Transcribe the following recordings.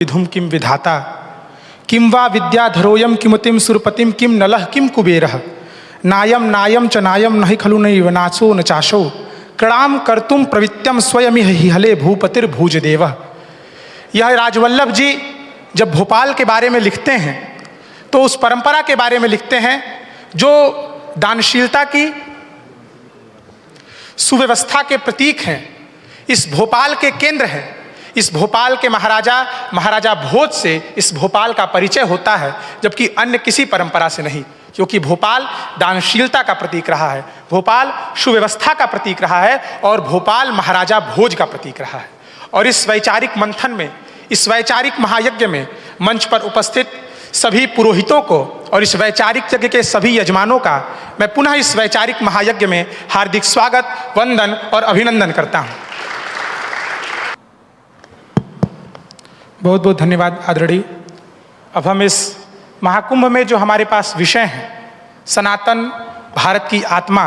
विधुम किम विधाता किम वा विद्याधरोयम किमतिम सुरपतिम किम नलह किम कुबेरः नायम नायम च नायम नहि खलु नैव नाचो न चाशो कृणाम कर्तुम प्रवित्यम स्वयं हि हले भूपतिर्भुजदेवः। यह राजवल्लभ जी जब भोपाल के बारे में लिखते हैं तो उस परंपरा के बारे में लिखते हैं जो दानशीलता की, सुव्यवस्था के प्रतीक हैं। इस भोपाल के केंद्र हैं। इस भोपाल के महाराजा भोज से इस भोपाल का परिचय होता है, जबकि अन्य किसी परंपरा से नहीं, क्योंकि भोपाल दानशीलता का प्रतीक रहा है, भोपाल सुव्यवस्था का प्रतीक रहा है और भोपाल महाराजा भोज का प्रतीक रहा है। और इस वैचारिक मंथन में, इस वैचारिक महायज्ञ में मंच पर उपस्थित सभी पुरोहितों को और इस वैचारिक यज्ञ के सभी यजमानों का मैं पुनः इस वैचारिक महायज्ञ में हार्दिक स्वागत, वंदन और अभिनंदन करता हूँ। बहुत बहुत धन्यवाद आदरणीय। अब हम इस महाकुंभ में जो हमारे पास विषय है, सनातन भारत की आत्मा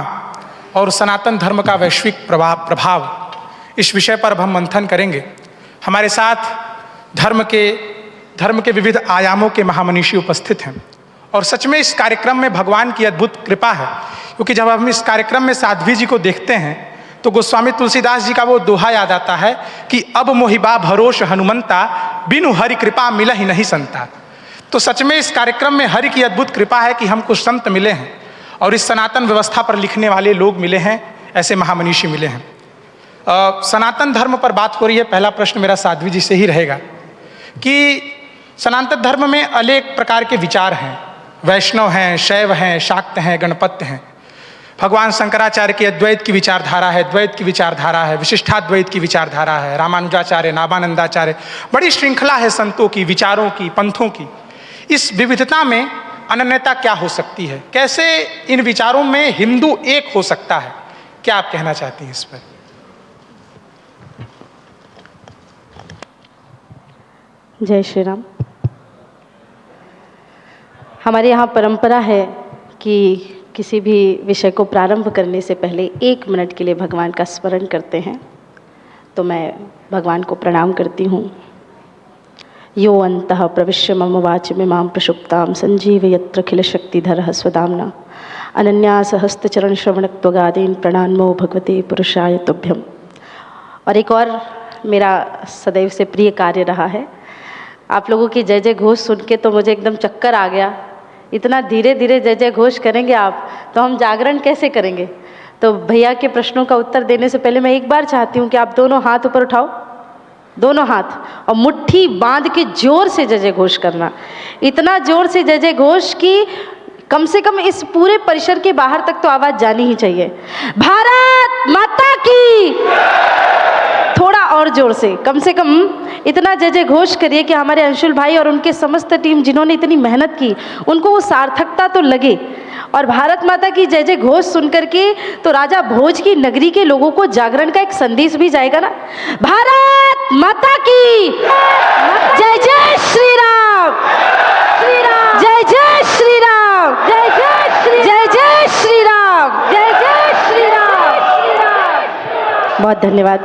और सनातन धर्म का वैश्विक प्रभाव, इस विषय पर अब हम मंथन करेंगे। हमारे साथ धर्म के विविध आयामों के महामनीषी उपस्थित हैं और सच में इस कार्यक्रम में भगवान की अद्भुत कृपा है, क्योंकि जब हम इस कार्यक्रम में साध्वी जी को देखते हैं तो गोस्वामी तुलसीदास जी का वो दोहा याद आता है कि अब मोहिबा भरोस हनुमंता बिनु हरि कृपा मिल ही नहीं संता। तो सच में इस कार्यक्रम में हरि की अद्भुत कृपा है कि हमको संत मिले हैं और इस सनातन व्यवस्था पर लिखने वाले लोग मिले हैं, ऐसे महामनीषी मिले हैं। सनातन धर्म पर बात हो रही है। पहला प्रश्न मेरा साध्वी जी से ही रहेगा कि सनातन धर्म में अनेक प्रकार के विचार हैं, वैष्णव हैं, शैव हैं, शाक्त हैं, गणपत्य हैं। भगवान शंकराचार्य की अद्वैत की विचारधारा है, द्वैत की विचारधारा है, विशिष्टाद्वैत की विचारधारा है, रामानुजाचार्य, नाभानंदाचार्य, बड़ी श्रृंखला है संतों की, विचारों की, पंथों की। इस विविधता में अनन्यता क्या हो सकती है? कैसे इन विचारों में हिंदू एक हो सकता है? क्या आप कहना चाहती हैं इस पर? जय श्री राम। हमारे यहाँ परंपरा है कि किसी भी विषय को प्रारंभ करने से पहले 1 मिनट के लिए भगवान का स्मरण करते हैं। तो मैं भगवान को प्रणाम करती हूँ। यो अंतः प्रविश्य मम वाचमिमां प्रसुप्तां संजीवयत्यखिल शक्तिधरः स्वधाम्ना अनन्यास हस्तचरण श्रवणत्वगादीन् प्रणामो भगवते पुरुषाय तुभ्यम्। और एक और मेरा सदैव से प्रिय कार्य रहा है। आप लोगों की जय जय घोष सुन के तो मुझे एकदम चक्कर आ गया। इतना धीरे धीरे जय जय घोष करेंगे आप तो हम जागरण कैसे करेंगे? तो भैया के प्रश्नों का उत्तर देने से पहले मैं एक बार चाहती हूँ कि आप दोनों हाथ ऊपर उठाओ, दोनों हाथ, और मुट्ठी बांध के जोर से जय जय घोष करना। इतना जोर से जय जय घोष की कम से कम इस पूरे परिसर के बाहर तक तो आवाज़ जानी ही चाहिए। भारत माता की। थोड़ा और जोर से कम इतना जय जय घोष करिए कि हमारे अंशुल भाई और उनके समस्त टीम जिन्होंने इतनी मेहनत की उनको वो सार्थकता तो लगे। और भारत माता की जय जय घोष सुन करके तो राजा भोज की नगरी के लोगों को जागरण का एक संदेश भी जाएगा ना। भारत माता की जय जय श्री राम, जय जय श्री राम, जय जय श्री राम, जय जय श्री राम। बहुत धन्यवाद।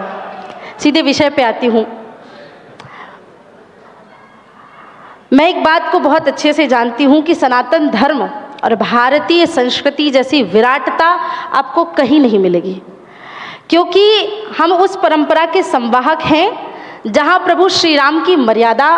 सीधे विषय पे आती हूँ। मैं एक बात को बहुत अच्छे से जानती हूँ कि सनातन धर्म और भारतीय संस्कृति जैसी विराटता आपको कहीं नहीं मिलेगी, क्योंकि हम उस परंपरा के संवाहक हैं जहाँ प्रभु श्री राम की मर्यादा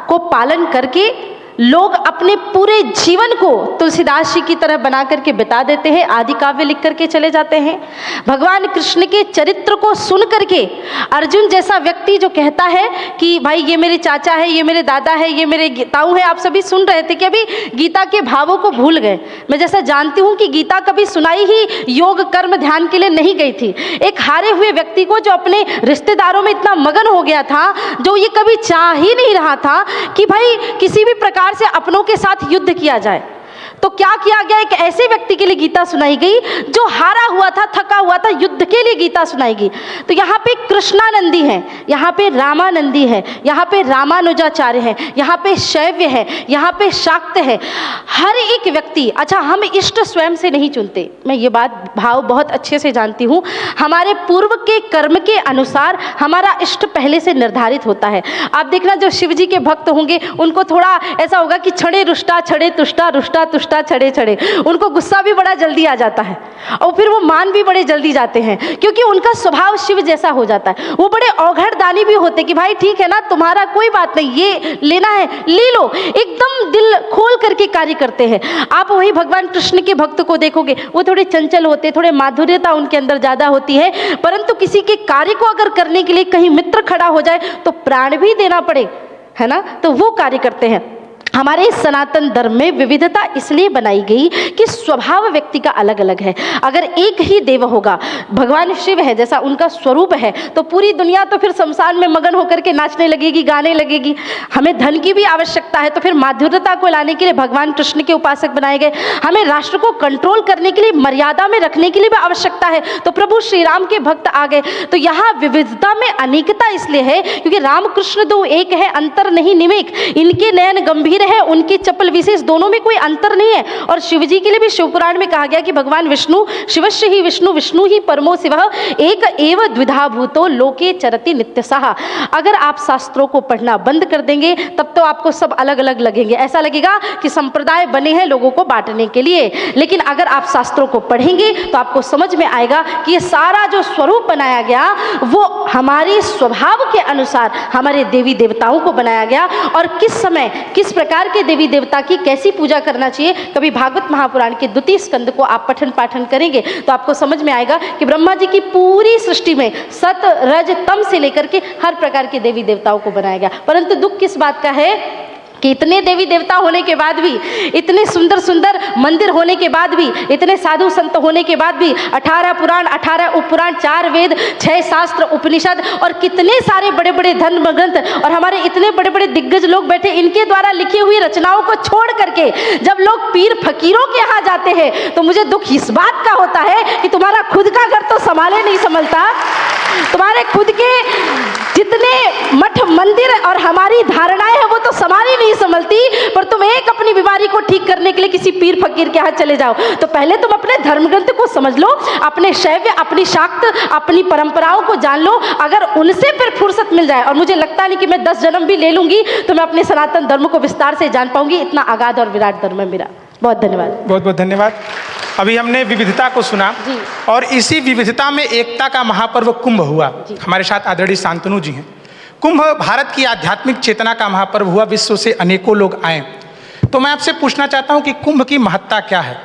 को पालन करके लोग अपने पूरे जीवन को तुलसीदास जी की तरह बना करके बिता देते हैं, आदि काव्य लिख करके चले जाते हैं। भगवान कृष्ण के चरित्र को सुन करके अर्जुन जैसा व्यक्ति जो कहता है कि भाई ये मेरे चाचा है, ये मेरे दादा है, ये मेरे ताऊ है, आप सभी सुन रहे थे कि अभी गीता के भावों को भूल गए। मैं जैसा जानती हूँ कि गीता कभी सुनाई ही योग कर्म ध्यान के लिए नहीं गई थी। एक हारे हुए व्यक्ति को जो अपने रिश्तेदारों में इतना मगन हो गया था, जो ये कभी चाह ही नहीं रहा था कि भाई किसी भी प्रकार से अपनों के साथ युद्ध किया जाए, तो क्या किया गया? एक ऐसे व्यक्ति के लिए गीता सुनाई गई जो हारा हुआ था, थका हुआ था, युद्ध के लिए गीता सुनाई गई। तो यहाँ पे कृष्णानंदी हैं, यहाँ पे रामानंदी है, यहाँ पे रामानुजाचार्य हैं, यहाँ पे शैव्य है, यहाँ पे शाक्त है। हर एक व्यक्ति, अच्छा हम इष्ट स्वयं से नहीं चुनते, मैं ये बात भाव बहुत अच्छे से जानती हूँ। हमारे पूर्व के कर्म के अनुसार हमारा इष्ट पहले से निर्धारित होता है। आप देखना जो शिव जी के भक्त होंगे उनको थोड़ा ऐसा होगा कि छड़े रुष्टा छड़े तुष्टा रुष्टा तुष्टा छड़े छड़े, उनको गुस्सा भी बड़ा जल्दी आ जाता है और फिर वो मान भी बड़े जल्दी जाते हैं, क्योंकि उनका स्वभाव शिव जैसा हो जाता है। वो बड़े औघड़दानी भी होते कि भाई ठीक है ना, तुम्हारा कोई बात नहीं, ये लेना है ले लो, एकदम दिल खोल करके कार्य करते हैं। आप वही भगवान कृष्ण के भक्त को देखोगे, वो थोड़े चंचल होते, थोड़े माधुर्यता उनके अंदर ज़्यादा होती है, परंतु किसी के कार्य को अगर करने के लिए कहीं मित्र खड़ा हो जाए तो प्राण भी देना पड़े, है ना, तो वो कार्य करते हैं। हमारे सनातन धर्म में विविधता इसलिए बनाई गई कि स्वभाव व्यक्ति का अलग अलग है। अगर एक ही देव होगा, भगवान शिव है जैसा उनका स्वरूप है, तो पूरी दुनिया तो फिर शमशान में मगन होकर के नाचने लगेगी, गाने लगेगी। हमें धन की भी आवश्यकता है, तो फिर माधुर्यता को लाने के लिए भगवान कृष्ण के उपासक बनाए गए। हमें राष्ट्र को कंट्रोल करने के लिए, मर्यादा में रखने के लिए भी आवश्यकता है, तो प्रभु श्री राम के भक्त आ गए। तो यहाँ विविधता में अनेकता इसलिए है क्योंकि राम कृष्ण दो एक है, अंतर नहीं निमेक। इनके नयन गंभीर है, उनकी चपल विशेष, दोनों में कोई अंतर नहीं है। और शिव जी के लिए भी शिव पुराण में कहा गया कि भगवान विष्णु शिवस्य ही विष्णु विष्णु ही परमो शिवः एक एव द्विधा भूतो लोके चरति नित्यसः। अगर आप शास्त्रों को पढ़ना बंद कर देंगे तब तो आपको सब अलग अलग लगेंगे, ऐसा लगेगा कि संप्रदाय बने हैं लोगों को बांटने के लिए। लेकिन अगर आप शास्त्रों को पढ़ेंगे तो आपको समझ में आएगा कि ये सारा जो स्वरूप बनाया गया वो हमारे स्वभाव के अनुसार हमारे देवी देवताओं को बनाया गया, और किस समय किस प्रकार के देवी देवता की कैसी पूजा करना चाहिए। कभी भागवत महापुराण के द्वितीय स्कंद को आप पठन पाठन करेंगे तो आपको समझ में आएगा कि ब्रह्मा जी की पूरी सृष्टि में सत रज तम से लेकर के हर प्रकार के देवी देवताओं को बनाया गया। परंतु दुख किस बात का है कि इतने देवी देवता होने के बाद भी, इतने सुंदर सुंदर मंदिर होने के बाद भी, इतने साधु संत होने के बाद भी 18 पुराण 18 उपपुराण 4 वेद 6 शास्त्र उपनिषद और कितने सारे बड़े बड़े धर्म ग्रंथ और हमारे इतने बड़े बड़े दिग्गज लोग बैठे, इनके द्वारा लिखी हुई रचनाओं को छोड़ करके जब लोग पीर फकीरों के यहाँ जाते हैं तो मुझे दुख इस बात का होता है कि तुम्हारा खुद का घर तो संभाले नहीं संभलता, तुम्हारे खुद के जितने मठ मंदिर और हमारी धारणाएं हैं वो तो संभाली नहीं संभलती, पर तुम एक अपनी बीमारी को ठीक करने के लिए किसी पीर फकीर के यहाँ चले जाओ। तो पहले तुम अपने धर्म ग्रंथ को समझ लो, अपने शैव, अपनी शाक्त, अपनी परंपराओं को जान लो। अगर उनसे फिर फुर्सत मिल जाए, और मुझे लगता नहीं कि मैं 10 जन्म भी ले लूंगी तो मैं अपने सनातन धर्म को विस्तार से जान पाऊंगी, इतना अगाध और विराट धर्म है मेरा। बहुत धन्यवाद। बहुत बहुत धन्यवाद। अभी हमने विविधता को सुना और इसी विविधता में एकता का महापर्व कुंभ हुआ। हमारे साथ आदरणीय शांतनु जी हैं। कुंभ भारत की आध्यात्मिक चेतना का महापर्व हुआ, विश्व से अनेकों लोग आए। तो मैं आपसे पूछना चाहता हूं कि कुंभ की महत्ता क्या है।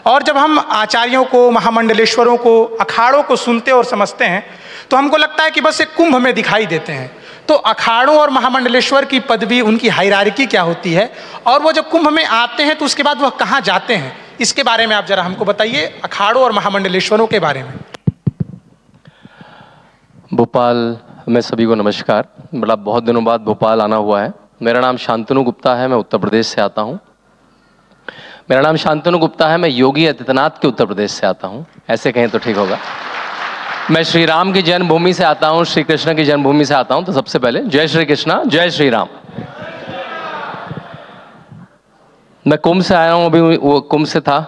और जब हम आचार्यों को, महामंडलेश्वरों को, अखाड़ों को सुनते और समझते हैं तो हमको लगता है कि बस एक कुंभ में दिखाई देते हैं। तो अखाड़ों और महामंडलेश्वर की पदवी, उनकी हायरार्की क्या होती है, और वो जब कुंभ में आते हैं तो उसके बाद वह कहाँ जाते हैं, इसके बारे में आप जरा हमको बताइए, अखाड़ों और महामंडलेश्वरों के बारे में। भोपाल में सभी को नमस्कार। बड़ा बहुत दिनों बाद भोपाल आना हुआ है। मेरा नाम शांतनु गुप्ता है, मैं उत्तर प्रदेश से आता हूँ। मेरा नाम शांतनु गुप्ता है, मैं योगी आदित्यनाथ के उत्तर प्रदेश से आता हूँ, ऐसे कहें तो ठीक होगा। मैं श्री राम की जन्मभूमि से आता हूँ, श्री कृष्ण की जन्मभूमि से आता हूँ। तो सबसे पहले जय श्री कृष्णा, जय श्री राम। मैं कुंभ से आया हूँ, अभी वो कुंभ से था,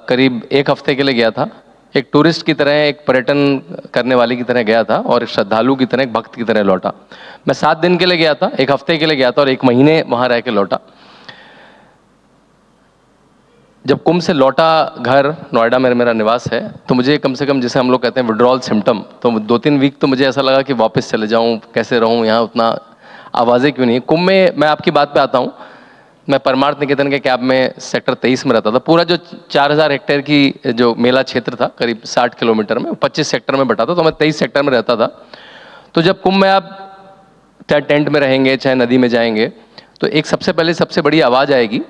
करीब 1 हफ्ते के लिए गया था। एक टूरिस्ट की तरह, एक पर्यटन करने वाले की तरह गया था और एक श्रद्धालु की तरह, एक भक्त की तरह लौटा। मैं 7 दिन के लिए गया था, 1 हफ्ते के लिए गया था और 1 महीने वहाँ रह के लौटा। जब कुंभ से लौटा घर, नोएडा में मेरा निवास है, तो मुझे कम से कम, जैसे हम लोग कहते हैं विड्रॉल सिम्टम, तो 2-3 वीक तो मुझे ऐसा लगा कि वापस चले जाऊँ, कैसे रहूँ यहाँ, उतना आवाज़ें क्यों नहीं। कुंभ में मैं आपकी बात पे आता हूँ। मैं परमार्थ निकेतन के कैब में सेक्टर 23 में रहता था। पूरा जो 4000 हेक्टेयर की जो मेला क्षेत्र था, करीब 60 किलोमीटर में, 25 सेक्टर में बटा था, तो मैं 23 सेक्टर में रहता था। तो जब कुंभ में आप चाहे टेंट में रहेंगे, चाहे नदी में जाएंगे, तो एक सबसे पहले सबसे बड़ी आवाज़ आएगी।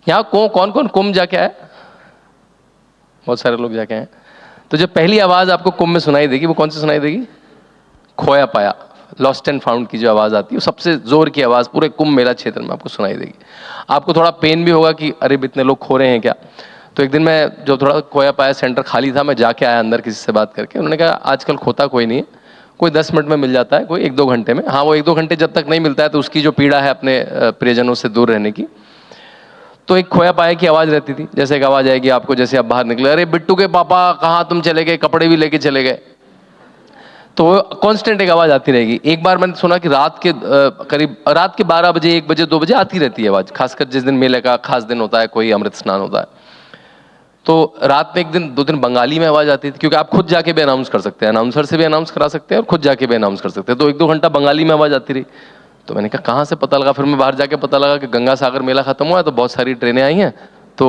यहाँ कौन कौन कुंभ जाके आए? बहुत सारे लोग जाके आए। तो जब पहली आवाज़ आपको कुंभ में सुनाई देगी, वो कौन सी सुनाई देगी? खोया पाया, लॉस्ट एंड फाउंड की जो आवाज़ आती है, वो सबसे जोर की आवाज़ पूरे कुंभ मेला क्षेत्र में आपको सुनाई देगी। आपको थोड़ा पेन भी होगा कि अरे इतने लोग खो रहे हैं क्या। तो एक दिन मैं, जो थोड़ा खोया पाया सेंटर खाली था, मैं जाके आया अंदर किसी से बात करके। उन्होंने कहा आजकल खोता कोई नहीं है, कोई 10 मिनट में मिल जाता है, कोई 1-2 घंटे में। हाँ, वो 1-2 घंटे जब तक नहीं मिलता है तो उसकी जो पीड़ा है अपने प्रियजनों से दूर रहने की, तो एक खोया पाया की आवाज़ रहती थी। जैसे एक आवाज़ आएगी आपको, जैसे आप बाहर निकले, अरे बिट्टू के पापा कहाँ तुम चले गए, कपड़े भी लेके चले गए। तो कांस्टेंट एक आवाज़ आती रहेगी। एक बार मैंने सुना कि रात के करीब रात के 12 बजे 1 बजे 2 बजे आती रहती है आवाज़, खासकर जिस दिन मेले का खास दिन होता है, कोई अमृत स्नान होता है। तो रात में 1 दिन 2 दिन बंगाली में आवाज़ आती थी, क्योंकि आप खुद जाके भी अनाउंस कर सकते हैं, अनाउंसर से भी अनाउंस करा सकते हैं और खुद जाके भी अनाउंस कर सकते हैं। तो 1-2 घंटा बंगाली में आवाज़ आती रही। तो मैंने कहा कहाँ से पता लगा, फिर मैं बाहर जाके पता लगा कि गंगा सागर मेला खत्म हुआ है, तो बहुत सारी ट्रेनें आई हैं। तो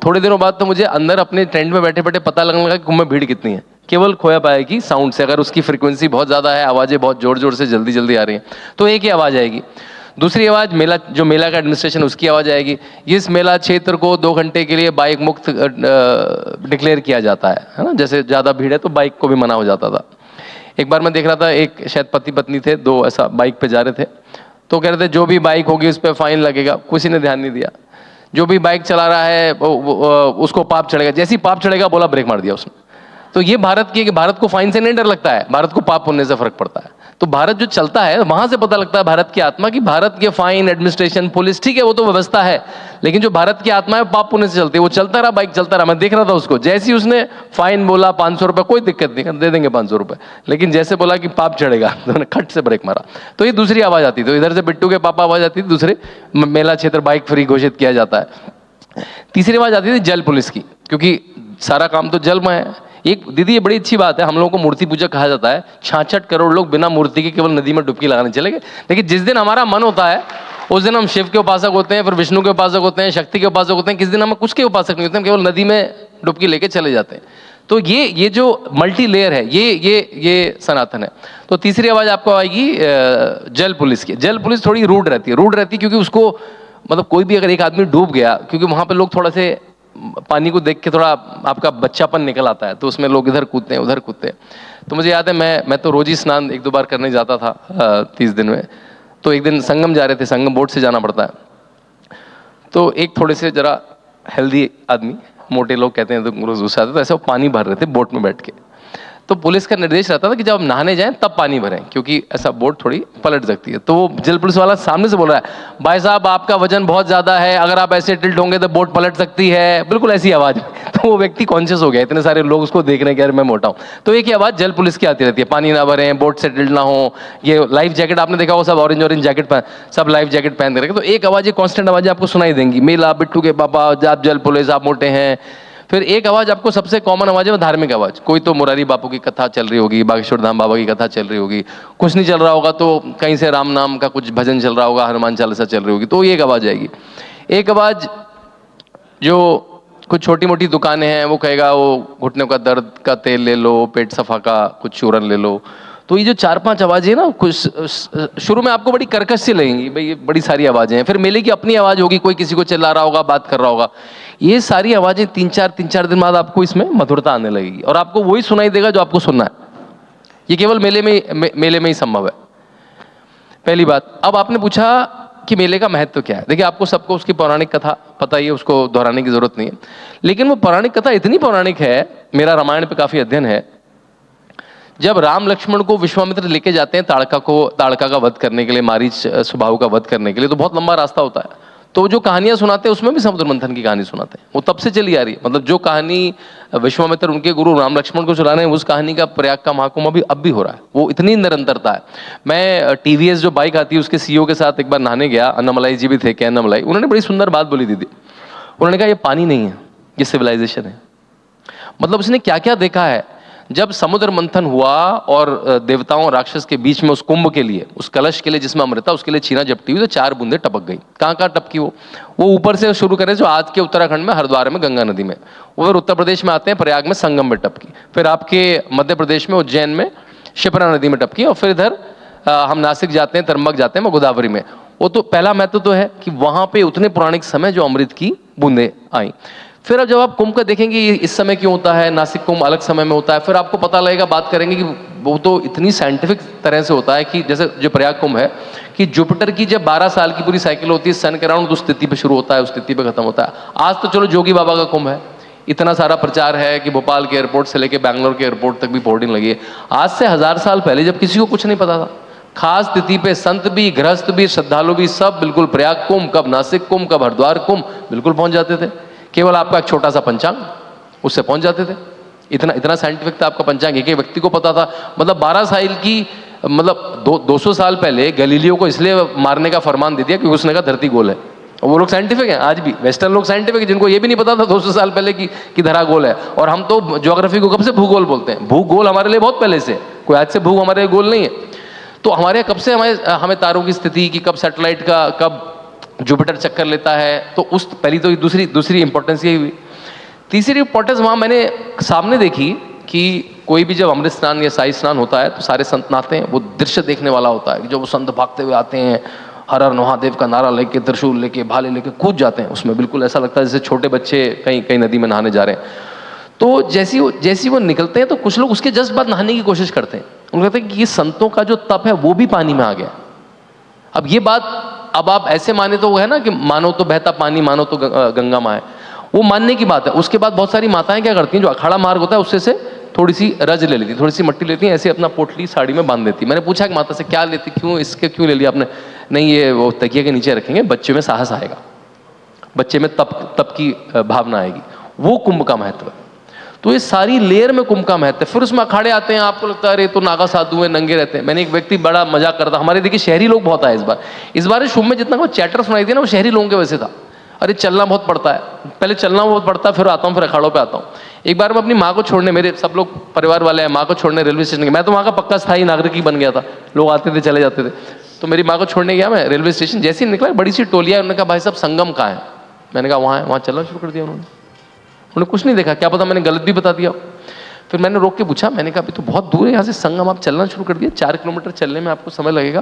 थोड़े दिनों बाद तो मुझे अंदर अपने टेंट में बैठे बैठे पता लगने लगा कि कुंभ में भीड़ कितनी है, केवल खोया पाए की साउंड से। अगर उसकी फ्रीक्वेंसी बहुत ज़्यादा है, आवाज़ें बहुत जोर जोर से जल्दी जल्दी आ रही हैं, तो एक ही आवाज़ आएगी। दूसरी आवाज़ मेला का एडमिनिस्ट्रेशन, उसकी आवाज़ आएगी। इस मेला क्षेत्र को 2 घंटे के लिए बाइक मुक्त डिक्लेयर किया जाता है ना। जैसे ज़्यादा भीड़ है तो बाइक को भी मना हो जाता था। एक बार मैं देख रहा था, एक शायद पति पत्नी थे, 2 ऐसा बाइक पे जा रहे थे, तो कह रहे थे जो भी बाइक होगी उस पर फाइन लगेगा। किसी ने ध्यान नहीं दिया। जो भी बाइक चला रहा है उसको पाप चढ़ेगा। जैसे ही पाप चढ़ेगा बोला, ब्रेक मार दिया उसने। तो ये भारत की, कि भारत को फाइन से नहीं डर लगता है, भारत को पाप पुण्य से फर्क पड़ता है। तो भारत जो चलता है वहां से पता लगता है भारत की आत्मा, की भारत के फाइन, एडमिनिस्ट्रेशन, पुलिस, ठीक है वो तो व्यवस्था है, लेकिन जो भारत की आत्मा है पाप पुण्य से चलती है। वो चलता रहा, बाइक चलता रहा, मैं देख रहा था उसको। जैसे ही उसने फाइन बोला 500 रुपये, कोई दिक्कत नहीं, दे देंगे 500 रुपये, लेकिन जैसे बोला कि पाप चढ़ेगा तो मैंने खट से ब्रेक मारा। तो ये दूसरी आवाज़ आती थी। तो इधर से बिट्टू के पापा आवाज़ आती थी, दूसरे मेला क्षेत्र बाइक फ्री घोषित किया जाता है। तीसरी आवाज़ आती थी जल पुलिस की, क्योंकि सारा काम तो जल में है। एक दीदी, ये बड़ी अच्छी बात है, हम लोगों को मूर्ति पूजा कहा जाता है। 66 करोड़ लोग बिना मूर्ति के केवल नदी में डुबकी लगाने चले गए। लेकिन जिस दिन हमारा मन होता है उस दिन हम शिव के उपासक होते हैं, फिर विष्णु के उपासक होते हैं, शक्ति के उपासक होते हैं। किस दिन हम कुछ के उपासक नहीं होते, हम केवल नदी में डुबकी लेके चले जाते हैं। तो ये जो मल्टी लेयर है, ये सनातन है। तो तीसरी आवाज़ आपको आएगी जल पुलिस की। जल पुलिस थोड़ी रूड रहती है, क्योंकि उसको मतलब कोई भी अगर एक आदमी डूब गया, क्योंकि वहाँ पे लोग थोड़ा से पानी को देख के थोड़ा आपका बच्चापन निकल आता है, तो उसमें लोग इधर कूदते हैं उधर कूदते हैं। तो मुझे याद है, मैं तो रोज ही स्नान 1-2 बार करने जाता था 30 दिन में। तो एक दिन संगम जा रहे थे, संगम बोट से जाना पड़ता है। तो एक थोड़े से जरा हेल्दी आदमी, मोटे लोग कहते हैं तो रोज गुस्सा आता, तो ऐसे वो पानी भर रहे थे बोट में बैठ के। तो पुलिस का निर्देश रहता था कि जब आप नहाने जाएं तब पानी भरें, क्योंकि ऐसा बोट थोड़ी पलट सकती है। तो वो जल पुलिस वाला सामने से बोल रहा है, भाई साहब आपका वजन बहुत ज़्यादा है, अगर आप ऐसे टिल्ट होंगे तो बोट पलट सकती है, बिल्कुल ऐसी आवाज़। तो वो व्यक्ति कॉन्शियस हो गया, इतने सारे लोग उसको देख रहे हैं कि यार मैं मोटा हूँ। तो एक ही आवाज़ जल पुलिस की आती रहती है, पानी ना भरें, बोट से टिल्ट ना हो, ये लाइफ जैकेट आपने देखा हो, सब ऑरेंज जैकेट पहन, सब लाइफ जैकेट पहन रखे। तो एक आवाज़, ये कॉन्स्टेंट आवाज़ें आपको सुनाई देंगी, मेला, बिट्टू के पापा, आप जल पुलिस, आप मोटे हैं। फिर एक आवाज़ आपको सबसे कॉमन आवाज़ है वो धार्मिक आवाज़। कोई तो मुरारी बापू की कथा चल रही होगी, बागेश्वर धाम बाबा की कथा चल रही होगी, कुछ नहीं चल रहा होगा तो कहीं से राम नाम का कुछ भजन चल रहा होगा, हनुमान चालीसा चल रही होगी, तो ये एक आवाज़ आएगी। एक आवाज़ जो कुछ छोटी मोटी दुकानें हैं वो कहेगा, वो घुटनों का दर्द का तेल ले लो, पेट सफा का कुछ चूरन ले लो। तो ये जो 4-5 आवाज़ें ना, कुछ शुरू में आपको बड़ी कर्कश सी लगेंगी, भाई ये बड़ी सारी आवाज़ें हैं। फिर मेले की अपनी आवाज़ होगी, कोई किसी को चिल्ला रहा होगा, बात कर रहा होगा। ये सारी आवाज़ें 3-4 दिन बाद आपको इसमें मधुरता आने लगेगी और आपको वही सुनाई देगा जो आपको सुनना है। ये केवल मेले में ही संभव है। पहली बात। अब आपने पूछा कि मेले का महत्व क्या है। देखिए, आपको सबको उसकी पौराणिक कथा पता ही है, उसको दोहराने की जरूरत नहीं है। लेकिन वो पौराणिक कथा इतनी पौराणिक है, मेरा रामायण पे काफ़ी अध्ययन है। जब राम लक्ष्मण को विश्वामित्र लेके जाते हैं ताड़का का वध करने के लिए, मारीच स्वभाव का वध करने के लिए, तो बहुत लंबा रास्ता होता है। तो जो कहानियां सुनाते हैं उसमें भी समुद्र मंथन की कहानी सुनाते हैं। वो तब से चली आ रही है। मतलब जो कहानी विश्वामित्र उनके गुरु राम लक्ष्मण को सुना रहे हैं, उस कहानी का प्रयाग का महाकुंभ अब भी हो रहा है। वो इतनी निरंतरता है। मैं TVS जो बाइक आती है उसके CEO के साथ एक बार नहाने गया, अन्नामलाई जी भी थे, के अन्नामलाई। उन्होंने बड़ी सुंदर बात बोली दीदी। उन्होंने कहा ये पानी नहीं है, ये सिविलाइजेशन है। मतलब उसने क्या क्या देखा है। जब समुद्र मंथन हुआ और देवताओं और राक्षस के बीच में उस कुंभ के लिए, उस कलश के लिए जिसमें अमृता, उसके लिए छीना झपटी हुई, तो 4 बूंदे टपक गई। कहाँ कहाँ टपकी? वो ऊपर से शुरू करें जो आज के उत्तराखंड में हरिद्वार में गंगा नदी में, वो फिर उत्तर प्रदेश में आते हैं प्रयाग में संगम में टपकी, फिर आपके मध्य प्रदेश में उज्जैन में शिप्रा नदी में टपकी, और फिर इधर हम नासिक जाते हैं, तरमक जाते हैं, गोदावरी में। वो तो पहला महत्व तो है कि वहां पे उतने पौराणिक समय जो अमृत की बूंदें आई। फिर अब जब आप कुंभ का देखेंगे इस समय क्यों होता है, नासिक कुंभ अलग समय में होता है, फिर आपको पता लगेगा, बात करेंगे कि वो तो इतनी साइंटिफिक तरह से होता है कि जैसे जो प्रयाग कुंभ है कि जुपिटर की जब 12 साल की पूरी साइकिल होती है सन के अराउंड, उस तिथि पे शुरू होता है, उस तिथि पे खत्म होता है। आज तो चलो जोगी बाबा का कुंभ है, इतना सारा प्रचार है कि भोपाल के एयरपोर्ट से लेकर बैंगलोर के एयरपोर्ट तक भी बोर्डिंग लगी है। आज से 1000 साल पहले जब किसी को कुछ नहीं पता था, खास तिथि पे संत भी, गृहस्थ भी, श्रद्धालु भी, सब बिल्कुल प्रयाग कुंभ कब, नासिक कुंभ कब, हरिद्वार कुंभ बिल्कुल पहुंच जाते थे। केवल आपका एक छोटा सा पंचांग, उससे पहुंच जाते थे। इतना इतना साइंटिफिक था आपका पंचांग, एक व्यक्ति को पता था। मतलब 12 साल की, मतलब 200 साल पहले गैलीलियो को इसलिए मारने का फरमान दे दिया क्योंकि उसने कहा धरती गोल है। और वो लोग साइंटिफिक हैं, आज भी वेस्टर्न लोग साइंटिफिक हैं, जिनको ये भी नहीं पता था 200 साल पहले कि धरा गोल है। और हम तो ज्योग्राफी को कब से भूगोल बोलते हैं, भूगोल हमारे लिए बहुत पहले से, कोई आज से भू हमारे लिए गोल नहीं है। तो हमारे कब से हमें तारों की स्थिति की, कब सैटेलाइट का, कब जुपिटर चक्कर लेता है, तो उस पहली तो दूसरी इंपॉर्टेंस यही हुई। तीसरी इंपॉर्टेंस वहाँ मैंने सामने देखी कि कोई भी जब अमृत स्नान या शाही स्नान होता है तो सारे संत नहाते हैं, वो दृश्य देखने वाला होता है कि जो वो संत भागते हुए आते हैं, हर हर महादेव का नारा लेके, त्रिशूल लेके, भाले लेके कूद जाते हैं उसमें, बिल्कुल ऐसा लगता है जैसे छोटे बच्चे कहीं नदी में नहाने जा रहे हैं। तो जैसी वो निकलते हैं तो कुछ लोग उसके जस्ट बाद नहाने की कोशिश करते हैं। उनको कहते हैं कि ये संतों का जो तप है वो भी पानी में आ गया। अब ये बात अब आप ऐसे माने तो वो है ना कि मानो तो बहता पानी, मानो तो गंगा माँ है, वो मानने की बात है। उसके बाद बहुत सारी माताएं क्या करती हैं, जो अखाड़ा मार्ग होता है उससे से थोड़ी सी रज ले लेती, थोड़ी सी मट्टी लेती हैं, ऐसे अपना पोटली साड़ी में बांध देती। मैंने पूछा कि माता से क्या लेती, क्यों ले लिया आपने? नहीं, ये वो तकिए के नीचे रखेंगे, बच्चे में साहस आएगा, बच्चे में तप की भावना आएगी, वो कुंभ का महत्व है। तो ये सारी लेयर में कुंभ का महत्व है। फिर उसमें अखाड़े आते हैं, आपको लगता है अरे तो नागा साधु है, नंगे रहते हैं। मैंने एक व्यक्ति बड़ा मजाक करता, हमारे देखिए शहरी लोग बहुत आए इस बार शुभ में जितना को चैटर सुनाई थी ना, वो शहरी लोगों के वैसे था। अरे चलना बहुत पड़ता है, पहले चलना बहुत पड़ता है, फिर आता हूँ, फिर अखाड़ों पे आता हूँ। एक बार मैं अपनी माँ को छोड़ने, मेरे सब लोग परिवार वाले हैं, माँ को छोड़ने रेलवे स्टेशन गया। मैं तो वहाँ का पक्का स्थायी नागरिक ही बन गया था, लोग आते थे चले जाते थे। तो मेरी माँ को छोड़ने गया मैं रेलवे स्टेशन, जैसे ही निकला बड़ी सी टोलिया, उन्होंने कहा भाई साहब संगम कहाँ है? मैंने कहा वहाँ है। वहाँ चलना शुरू कर दिया उन्होंने कुछ नहीं देखा, क्या पता मैंने गलत भी बता दिया। फिर मैंने रोक के पूछा, मैंने कहा अभी तो बहुत दूर है यहाँ से संगम, आप चलना शुरू कर दिया, 4 किलोमीटर चलने में आपको समय लगेगा।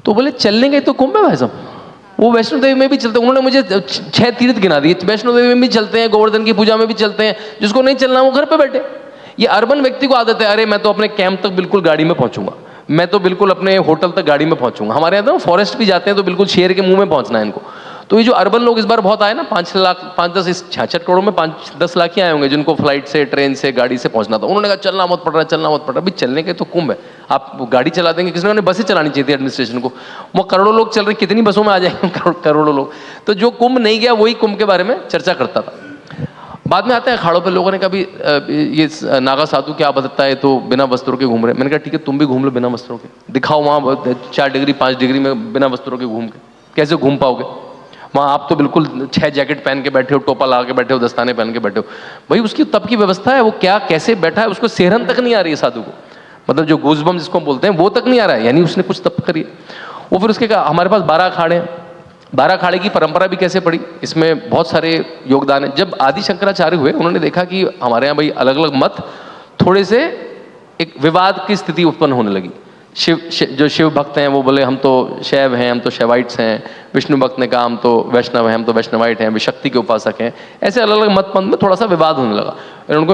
तो बोले चलने गए तो कुंभ है भाई साहब, वो वैष्णो देवी में भी चलते हैं। उन्होंने मुझे 6 तीर्थ गिना दिए, वैष्णो देवी में भी चलते हैं, गोवर्धन की पूजा में भी चलते हैं। जिसको नहीं चलना वो घर पे बैठे। ये अर्बन व्यक्ति को आदत है, अरे मैं तो अपने कैंप तक बिल्कुल गाड़ी में पहुंचूंगा, मैं तो बिल्कुल अपने होटल तक गाड़ी में पहुंचूंगा। हमारे यहाँ तो फॉरेस्ट भी जाते हैं तो बिल्कुल शेर के मुंह में पहुंचना है इनको। तो ये जो अर्बन लोग इस बार बहुत आए ना, 5 लाख 66 करोड़ में 5-10 लाख ही आए होंगे जिनको फ्लाइट से, ट्रेन से, गाड़ी से पहुंचना था। उन्होंने कहा चलना मत पड़ रहा है, चलना मत पड़ रहा है। अभी चलने के तो कुंभ है, आप गाड़ी चला देंगे, किसी ने बसें चलानी चाहिए थी एडमिनिस्ट्रेशन को। वो करोड़ों लोग चल रहे, कितनी बसों में आ जाएंगे करोड़ों लोग। तो जो कुंभ नहीं गया वही कुंभ के बारे में चर्चा करता था। बाद में आते हैं अखाड़ों पे, लोगों ने कहा ये नागा साधु क्या बदलता है, तो बिना वस्त्रों के घूम रहे। मैंने कहा ठीक है, तुम भी घूम लो बिना वस्त्रों के, दिखाओ वहाँ 4 डिग्री 5 डिग्री में बिना वस्त्रों के घूम के कैसे घूम पाओगे? वहाँ आप तो बिल्कुल 6 जैकेट पहन के बैठे हो, टोपा लगा के बैठे हो, दस्ताने पहन के बैठे हो। भाई उसकी तब की व्यवस्था है, वो क्या कैसे बैठा है, उसको सेहरन तक नहीं आ रही है साधु को, मतलब जो गूजबम जिसको बोलते हैं वो तक नहीं आ रहा है, यानी उसने कुछ तप करी है। वो फिर उसके कहा हमारे पास 12 अखाड़े हैं। 12 अखाड़े की परंपरा भी कैसे पड़ी, इसमें बहुत सारे योगदान है। जब आदि शंकराचार्य हुए, उन्होंने देखा कि हमारे यहाँ भाई अलग अलग मत, थोड़े से एक विवाद की स्थिति उत्पन्न होने लगी। जो शिव भक्त हैं वो बोले हम तो शैव हैं, हम तो शैवाइट्स हैं। विष्णु भक्त ने कहा हम तो वैष्णव हैं, हम तो वैष्णवाइट हैं, वे शक्ति के उपासक हैं। ऐसे अलग अलग मत पंथ में थोड़ा सा विवाद होने लगा।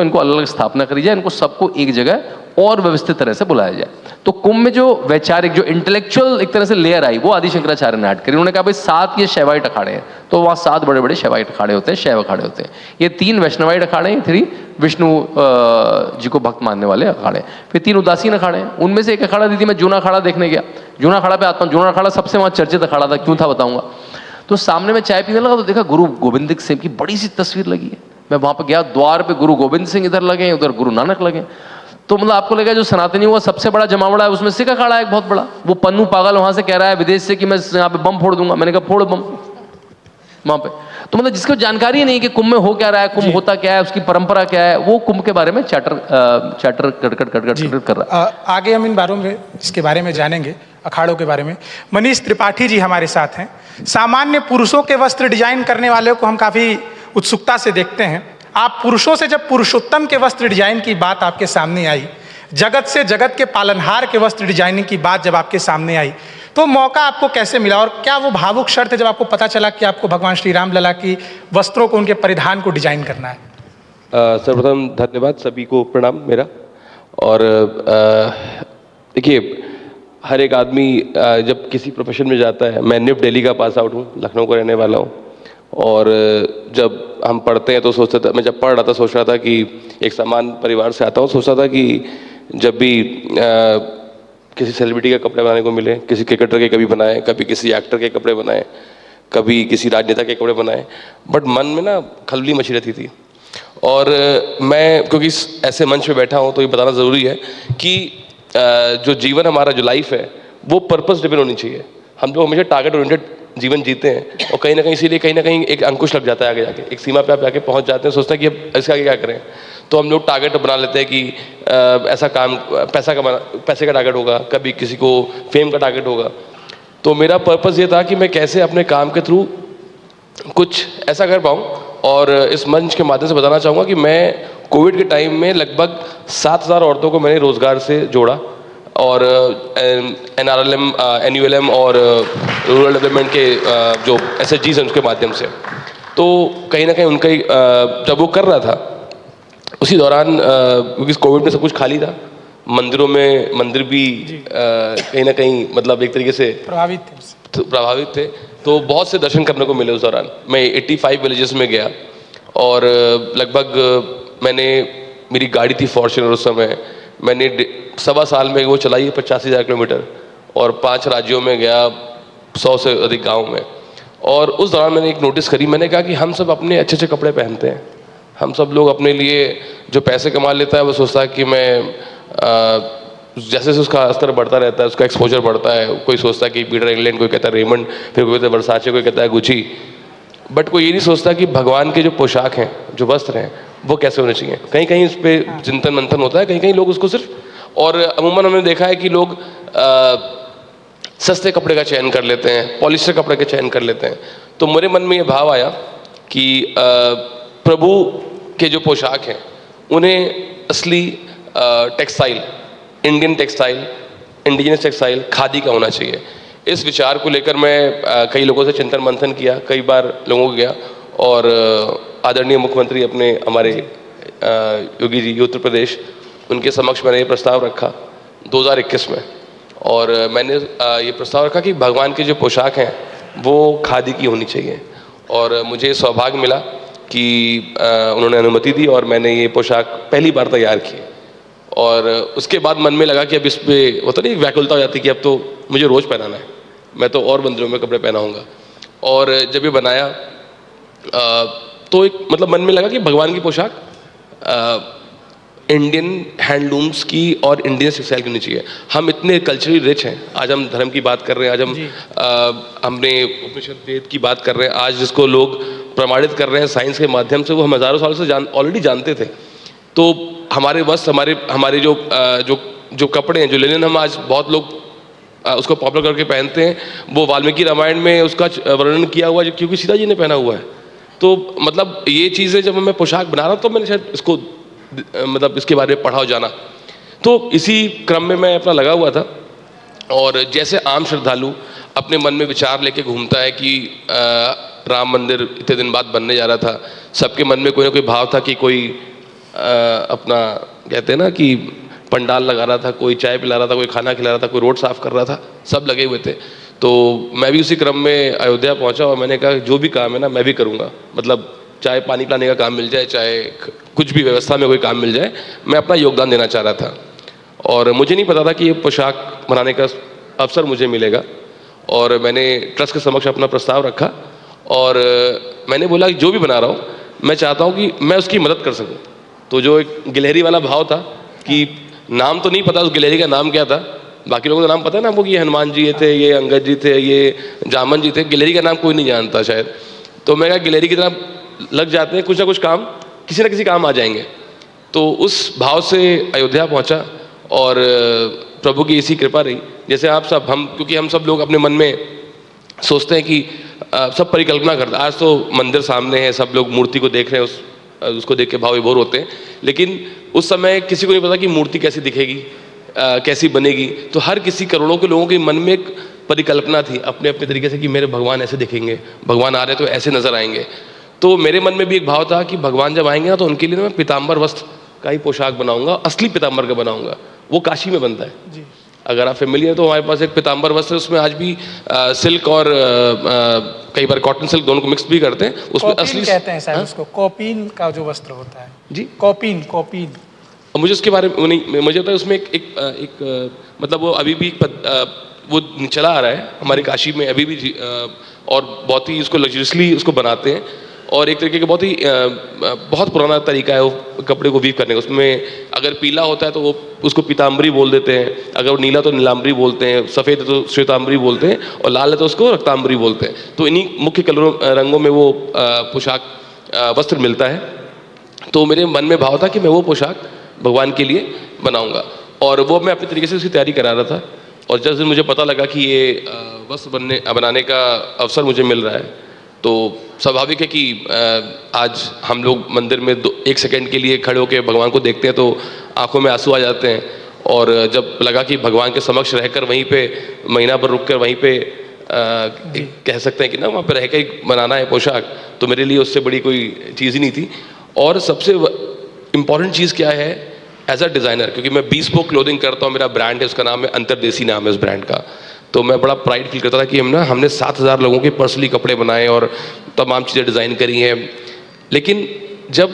इनको अलग अलग स्थापना करी जाए, इनको सबको एक जगह और व्यवस्थित तरह से बुलाया जाए। तो कुंभ में जो वैचारिक, जो इंटेलेक्चुअल एक तरह से लेयर आई, वो आदि शंकराचार्य ने ऐड करी। उन्होंने कहा भाई 7 ये शैवाइट अखाड़े हैं, तो वहाँ 7 बड़े बड़े शैवाइट अखाड़े होते हैं, शैव अखाड़े होते हैं। ये 3 वैष्णवाइट अखाड़े हैं, 3 विष्णु जी को भक्त मानने वाले अखाड़े, फिर 3 उदासीन अखाड़े हैं। उनमें से एक अखाड़ा दीदी मैं जूना अखाड़ा देखने गया, जूना अखाड़ा पे आता हूँ। जूना अखाड़ा सबसे वहाँ चर्चित अखाड़ा था, क्यों था बताऊंगा। तो सामने में चाय पीने लगा तो देखा गुरु गोविंद सिंह की बड़ी सी तस्वीर लगी है। मैं वहाँ पे गया, द्वार पे गुरु गोविंद सिंह इधर लगे, उधर गुरु नानक लगे। तो मतलब आपको लगा जो सनातनी हुआ सबसे बड़ा जमावड़ा है, उसमें सिख अखाड़ा है एक बहुत बड़ा। वो पन्नू पागल वहां से कह रहा है विदेश से कि मैं यहाँ पे बम फोड़ दूंगा। मैंने कहा फोड़ बम वहां पे। तो मतलब जिसको जानकारी नहीं कि कुंभ में हो क्या रहा है, कुंभ होता क्या है, उसकी परंपरा क्या है, वो कुंभ के बारे में चैटर कर रहा है। आगे हम इन बारों में इसके बारे में जानेंगे, अखाड़ों के बारे में। मनीष त्रिपाठी जी हमारे साथ हैं। सामान्य पुरुषों के वस्त्र डिजाइन करने वाले को हम काफी उत्सुकता से देखते हैं। आप पुरुषों से जब पुरुषोत्तम के वस्त्र डिजाइन की बात आपके सामने आई, जगत से जगत के पालनहार के वस्त्र डिजाइनिंग की बात जब आपके सामने आई, तो मौका आपको कैसे मिला और क्या वो भावुक क्षण थे जब आपको पता चला कि आपको भगवान श्री राम लला की वस्त्रों को, उनके परिधान को डिजाइन करना है? सर्वप्रथम धन्यवाद, सभी को प्रणाम मेरा। और देखिए, हर एक आदमी जब किसी प्रोफेशन में जाता है, मैं निफ्ट दिल्ली का पास आउट हूँ, लखनऊ का रहने वाला हूँ। और जब हम पढ़ते हैं तो सोचता था, मैं जब पढ़ रहा था सोच रहा था कि एक समान परिवार से आता हूँ, सोच रहा था कि जब भी किसी सेलिब्रिटी के कपड़े बनाने को मिले, किसी क्रिकेटर के कभी बनाए, कभी किसी एक्टर के कपड़े बनाए, कभी किसी राजनेता के कपड़े बनाए, बट मन में ना खलबली मची रहती थी। और मैं क्योंकि ऐसे मंच पे बैठा हूँ तो ये बताना ज़रूरी है कि जो जीवन हमारा जो लाइफ है वो पर्पस ड्रिवन होनी चाहिए। हम लोग हमेशा टारगेट ओरिएंटेड जीवन जीते हैं और कहीं ना कहीं इसीलिए कहीं ना कहीं एक अंकुश लग जाता है, आगे जाके एक सीमा पे आप जाके पहुंच जाते हैं, सोचते हैं कि अब इसके आगे क्या करें। तो हम लोग टारगेट बना लेते हैं कि ऐसा काम, पैसा कमाना, पैसे का टारगेट होगा, कभी किसी को फेम का टारगेट होगा। तो मेरा पर्पस ये था कि मैं कैसे अपने काम के थ्रू कुछ ऐसा कर पाऊँ, और इस मंच के माध्यम से बताना चाहूँगा कि मैं कोविड के टाइम में लगभग 7,000 औरतों को मैंने रोज़गार से जोड़ा, और NRLM, NULM और रूरल डेवलपमेंट के जो SHGs हैं उसके माध्यम से। तो कहीं ना कहीं उनका ही जब वो कर रहा था उसी दौरान, क्योंकि कोविड में सब कुछ खाली था, मंदिरों में मंदिर भी कहीं ना कहीं मतलब एक तरीके से प्रभावित थे, तो बहुत से दर्शन करने को मिले उस दौरान। मैं 85 विलेजेस में गया और लगभग मैंने, मेरी गाड़ी थी फॉर्च्यूनर उस समय, मैंने 1.25 साल में वो चलाई 85,000 किलोमीटर और 5 राज्यों में गया, 100 से अधिक गाँव में। और उस दौरान मैंने एक नोटिस करी, मैंने कहा कि हम सब अपने अच्छे अच्छे कपड़े पहनते हैं, हम सब लोग अपने लिए जो पैसे कमा लेता है वो सोचता है कि मैं जैसे जैसे उसका स्तर बढ़ता रहता है, उसका एक्सपोजर बढ़ता है, कोई सोचता है कि पीटर इंग्लैंड, कोई कहता है रेमंड, फिर कोई कहता है वर्साचे, कोई कहता है गुची, बट कोई ये नहीं सोचता कि भगवान के जो पोशाक हैं, जो वस्त्र हैं, वो कैसे होने चाहिए। कहीं कहीं इस पर चिंतन मंथन होता है, कहीं कहीं लोग उसको सिर्फ, और अमूमन हमने देखा है कि लोग सस्ते कपड़े का चयन कर लेते हैं, पॉलिस्टर कपड़े का चयन कर लेते हैं। तो मेरे मन में ये भाव आया कि प्रभु के जो पोशाक हैं उन्हें असली textile, Indian textile, indigenous textile, khadi का होना चाहिए। इस विचार को लेकर मैं कई लोगों से चिंतन मंथन किया, कई बार लोगों को गया, और आदरणीय मुख्यमंत्री अपने हमारे योगी जी उत्तर प्रदेश, उनके समक्ष मैंने ये प्रस्ताव रखा 2021 में, और मैंने ये प्रस्ताव रखा कि भगवान के जो पोशाक हैं वो खादी की होनी चाहिए। और मुझे सौभाग्य मिला कि उन्होंने अनुमति दी और मैंने ये पोशाक पहली बार तैयार की। और उसके बाद मन में लगा कि अब इस पर होता नहीं, एक व्याकुलता हो जाती कि अब तो मुझे रोज़ पहनाना है, मैं तो और मंदिरों में कपड़े पहनाऊँगा। और जब ये बनाया तो एक मतलब मन में लगा कि भगवान की पोशाक इंडियन हैंडलूम्स की और इंडियन टेक्सटाइल की होनी चाहिए। हम इतने कल्चरली रिच हैं, आज हम धर्म की बात कर रहे हैं, आज हम हमने उपनिषद वेद की बात कर रहे हैं, आज जिसको लोग प्रमाणित कर रहे हैं साइंस के माध्यम से, वो हम हज़ारों साल से ऑलरेडी जानते थे। तो हमारे वस्त्र, हमारे जो कपड़े हैं, जो लिनन, हम आज बहुत लोग उसको पॉपुलर करके पहनते हैं। वो वाल्मीकि रामायण में उसका वर्णन किया हुआ है क्योंकि सीता जी ने पहना हुआ है। तो मतलब ये चीज़ें जब मैं पोशाक बना रहा हूँ तो मैंने शायद इसको मतलब इसके बारे में पढ़ा हो जाना। तो इसी क्रम में मैं अपना लगा हुआ था, और जैसे आम श्रद्धालु अपने मन में विचार लेके घूमता है कि राम मंदिर इतने दिन बाद बनने जा रहा था, सबके मन में कोई ना कोई भाव था कि कोई अपना कहते हैं ना कि पंडाल लगा रहा था, कोई चाय पिला रहा था, कोई खाना खिला रहा था, कोई रोड साफ कर रहा था, सब लगे हुए थे। तो मैं भी उसी क्रम में अयोध्या पहुंचा और मैंने कहा जो भी काम है ना मैं भी करूंगा, मतलब चाहे पानी पिलाने का काम मिल जाए, चाहे कुछ भी व्यवस्था में कोई काम मिल जाए, मैं अपना योगदान देना चाह रहा था। और मुझे नहीं पता था कि ये पोशाक बनाने का अवसर मुझे मिलेगा, और मैंने ट्रस्ट के समक्ष अपना प्रस्ताव रखा और मैंने बोला कि जो भी बना रहा हूँ मैं चाहता हूँ कि मैं उसकी मदद कर सकूँ। तो जो एक गिलहरी वाला भाव था कि नाम तो नहीं पता उस गिलहरी का नाम क्या था, बाकी लोगों को नाम पता है ना, वो कि हनुमान जी थे, ये अंगद जी थे, ये जामन जी थे, गिलहरी का नाम कोई नहीं जानता शायद। तो मैं कहा गिलहरी की तरह लग जाते हैं, कुछ ना कुछ काम किसी न किसी काम आ जाएंगे। तो उस भाव से अयोध्या पहुंचा और प्रभु की इसी कृपा रही। जैसे आप सब, हम क्योंकि हम सब लोग अपने मन में सोचते हैं कि सब परिकल्पना करते हैं, आज तो मंदिर सामने है, सब लोग मूर्ति को देख रहे हैं, उसको देख के भाव विभोर होते हैं, लेकिन उस समय किसी को नहीं पता कि मूर्ति कैसी दिखेगी, कैसी बनेगी। तो हर किसी करोड़ों के लोगों के मन में एक परिकल्पना थी अपने अपने तरीके से कि मेरे भगवान ऐसे दिखेंगे, भगवान आ रहे तो ऐसे नजर आएंगे। तो मेरे मन में भी एक भाव था कि भगवान जब आएंगे ना तो उनके लिए मैं पीताम्बर वस्त्र का ही पोशाक बनाऊंगा, असली पीताम्बर का बनाऊंगा। वो काशी में बनता है जी। अगर आप फेमिलियर तो हमारे पास एक पीताम्बर वस्त्र, उसमें आज भी सिल्क और कई बार कॉटन सिल्क दोनों को मिक्स भी करते हैं, उसमें असली कहते हैं शायद उसको, कॉपीन का जो वस्त्र होता है जी, कॉपीन। और मुझे उसके बारे में नहीं, मुझे पता है उसमें एक मतलब वो अभी भी वो चला आ रहा है हमारे काशी में अभी भी, और बहुत ही उसको लग्जरियसली उसको बनाते हैं। और एक तरीके का बहुत पुराना तरीका है वो कपड़े को वीव करने का। उसमें अगर पीला होता है तो वो उसको पीताम्बरी बोल देते हैं, अगर वो नीला तो नीलाम्बरी बोलते हैं, सफ़ेद है तो श्वेताम्बरी बोलते हैं, और लाल है तो उसको रक्ताम्बरी बोलते हैं। तो इन्हीं मुख्य रंगों में वो पोशाक वस्त्र मिलता है। तो मेरे मन में भाव था कि मैं वो पोशाक भगवान के लिए बनाऊंगा, और वो मैं अपने तरीके से उसकी तैयारी करा रहा था। और जिस दिन मुझे पता लगा कि ये वस्त्र बनाने का अवसर मुझे मिल रहा है, तो स्वाभाविक है कि आज हम लोग मंदिर में 1 सेकंड के लिए खड़े होकर भगवान को देखते हैं तो आंखों में आंसू आ जाते हैं। और जब लगा कि भगवान के समक्ष रहकर वहीं पे महीना भर रुक कर वहीं पे कह सकते हैं कि ना वहाँ पे रह कर बनाना है पोशाक, तो मेरे लिए उससे बड़ी कोई चीज़ ही नहीं थी। और सबसे इम्पॉर्टेंट चीज़ क्या है, एज अ डिज़ाइनर, क्योंकि मैं bespoke क्लोथिंग करता हूँ, मेरा ब्रांड है, उसका नाम है अंतरदेशी, नाम है उस ब्रांड का। तो मैं बड़ा प्राइड फील करता था कि हमने 7,000 लोगों के पर्सनली कपड़े बनाए और तमाम चीज़ें डिज़ाइन करी हैं। लेकिन जब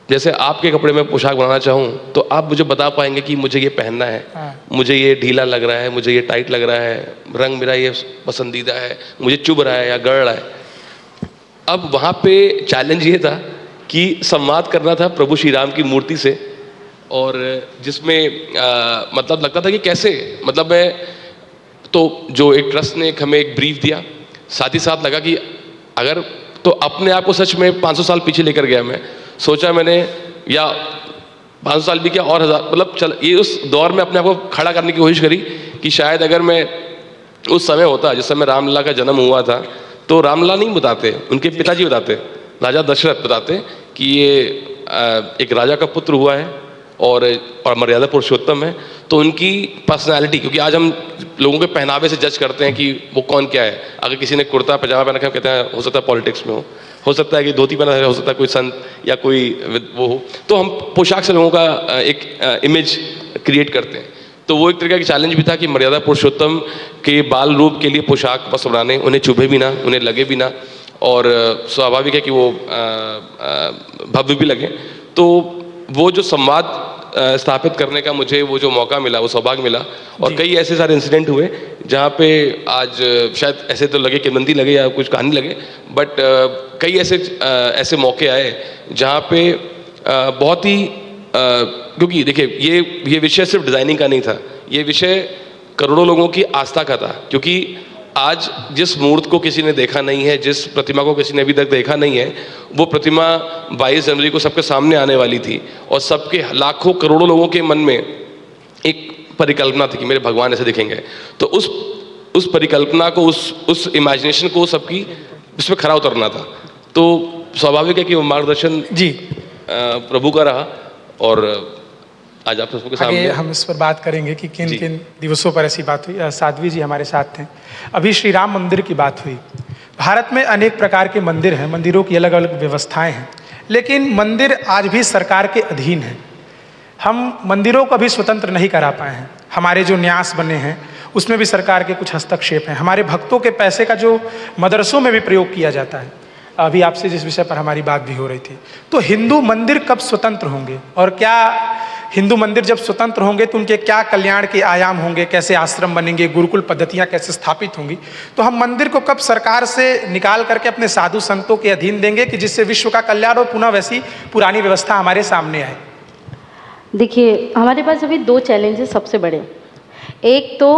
जैसे आपके कपड़े में पोशाक बनाना चाहूँ तो आप मुझे बता पाएंगे कि मुझे ये पहनना है, मुझे ये ढीला लग रहा है, मुझे ये टाइट लग रहा है, रंग मेरा ये पसंदीदा है, मुझे चुभ रहा है या गड़ रहा है। अब वहाँ पे चैलेंज ये था कि संवाद करना था प्रभु श्री राम की मूर्ति से, और जिसमें मतलब लगता था कि कैसे, मतलब मैं तो जो एक ट्रस्ट ने हमें एक ब्रीफ दिया, साथ ही साथ लगा कि अगर तो अपने आप को सच में 500 साल पीछे लेकर गया। मैं सोचा मैंने, या 500 साल भी क्या और 1000, मतलब चल ये उस दौर में अपने आप को खड़ा करने की कोशिश करी कि शायद अगर मैं उस समय होता जिस समय रामलला का जन्म हुआ था, तो रामलला नहीं बताते, उनके पिताजी बताते, राजा दशरथ बताते कि ये एक राजा का पुत्र हुआ है और मर्यादा पुरुषोत्तम है। तो उनकी पर्सनालिटी, क्योंकि आज हम लोगों के पहनावे से जज करते हैं कि वो कौन क्या है। अगर किसी ने कुर्ता पजामा पहना के, कहते हैं हो सकता है पॉलिटिक्स में हो सकता है कि धोती पहना है, हो सकता है कोई संत या कोई वो हो। तो हम पोशाक से लोगों का एक इमेज क्रिएट करते हैं। तो वो एक तरीके का चैलेंज भी था कि मर्यादा पुरुषोत्तम के बाल रूप के लिए पोशाक वस्त्र बनाने, उन्हें चुभे भी ना, उन्हें लगे भी ना, और स्वाभाविक है कि वो भव्य भी लगे। तो वो जो संवाद स्थापित करने का मुझे वो जो मौका मिला, वो सौभाग्य मिला। और कई ऐसे सारे इंसिडेंट हुए जहाँ पे आज शायद ऐसे तो लगे किंवदंती लगे या कुछ कहानी लगे, बट कई ऐसे मौके आए जहाँ पे बहुत ही क्योंकि देखिए ये विषय सिर्फ डिज़ाइनिंग का नहीं था, ये विषय करोड़ों लोगों की आस्था का था। क्योंकि आज जिस मूर्त को किसी ने देखा नहीं है, जिस प्रतिमा को किसी ने अभी तक देखा नहीं है, वो प्रतिमा 22 जनवरी को सबके सामने आने वाली थी, और सबके लाखों करोड़ों लोगों के मन में एक परिकल्पना थी कि मेरे भगवान ऐसे दिखेंगे। तो उस परिकल्पना को, उस इमेजिनेशन को सबकी उसमें खरा उतरना था। तो स्वाभाविक है कि वो मार्गदर्शन जी प्रभु का रहा, और आज आप सबके सामने आगे हम इस पर बात करेंगे कि किन किन दिवसों पर ऐसी बात हुई। साध्वी जी हमारे साथ थे। अभी श्री राम मंदिर की बात हुई। भारत में अनेक प्रकार के मंदिर हैं, मंदिरों की अलग अलग व्यवस्थाएं हैं, लेकिन मंदिर आज भी सरकार के अधीन है। हम मंदिरों को अभी स्वतंत्र नहीं करा पाए हैं। हमारे जो न्यास बने हैं उसमें भी सरकार के कुछ हस्तक्षेप हैं। हमारे भक्तों के पैसे का जो मदरसों में भी प्रयोग किया जाता है। अभी आपसे जिस विषय पर हमारी बात भी हो रही थी, तो हिंदू मंदिर कब स्वतंत्र होंगे, और क्या हिंदू मंदिर जब स्वतंत्र होंगे तो उनके क्या कल्याण के आयाम होंगे, कैसे आश्रम बनेंगे, गुरुकुल पद्धतियाँ कैसे स्थापित होंगी। तो हम मंदिर को कब सरकार से निकाल करके अपने साधु संतों के अधीन देंगे कि जिससे विश्व का कल्याण और पुनः वैसी पुरानी व्यवस्था हमारे सामने आए। देखिए, हमारे पास अभी 2 चैलेंजेस सबसे बड़े। एक तो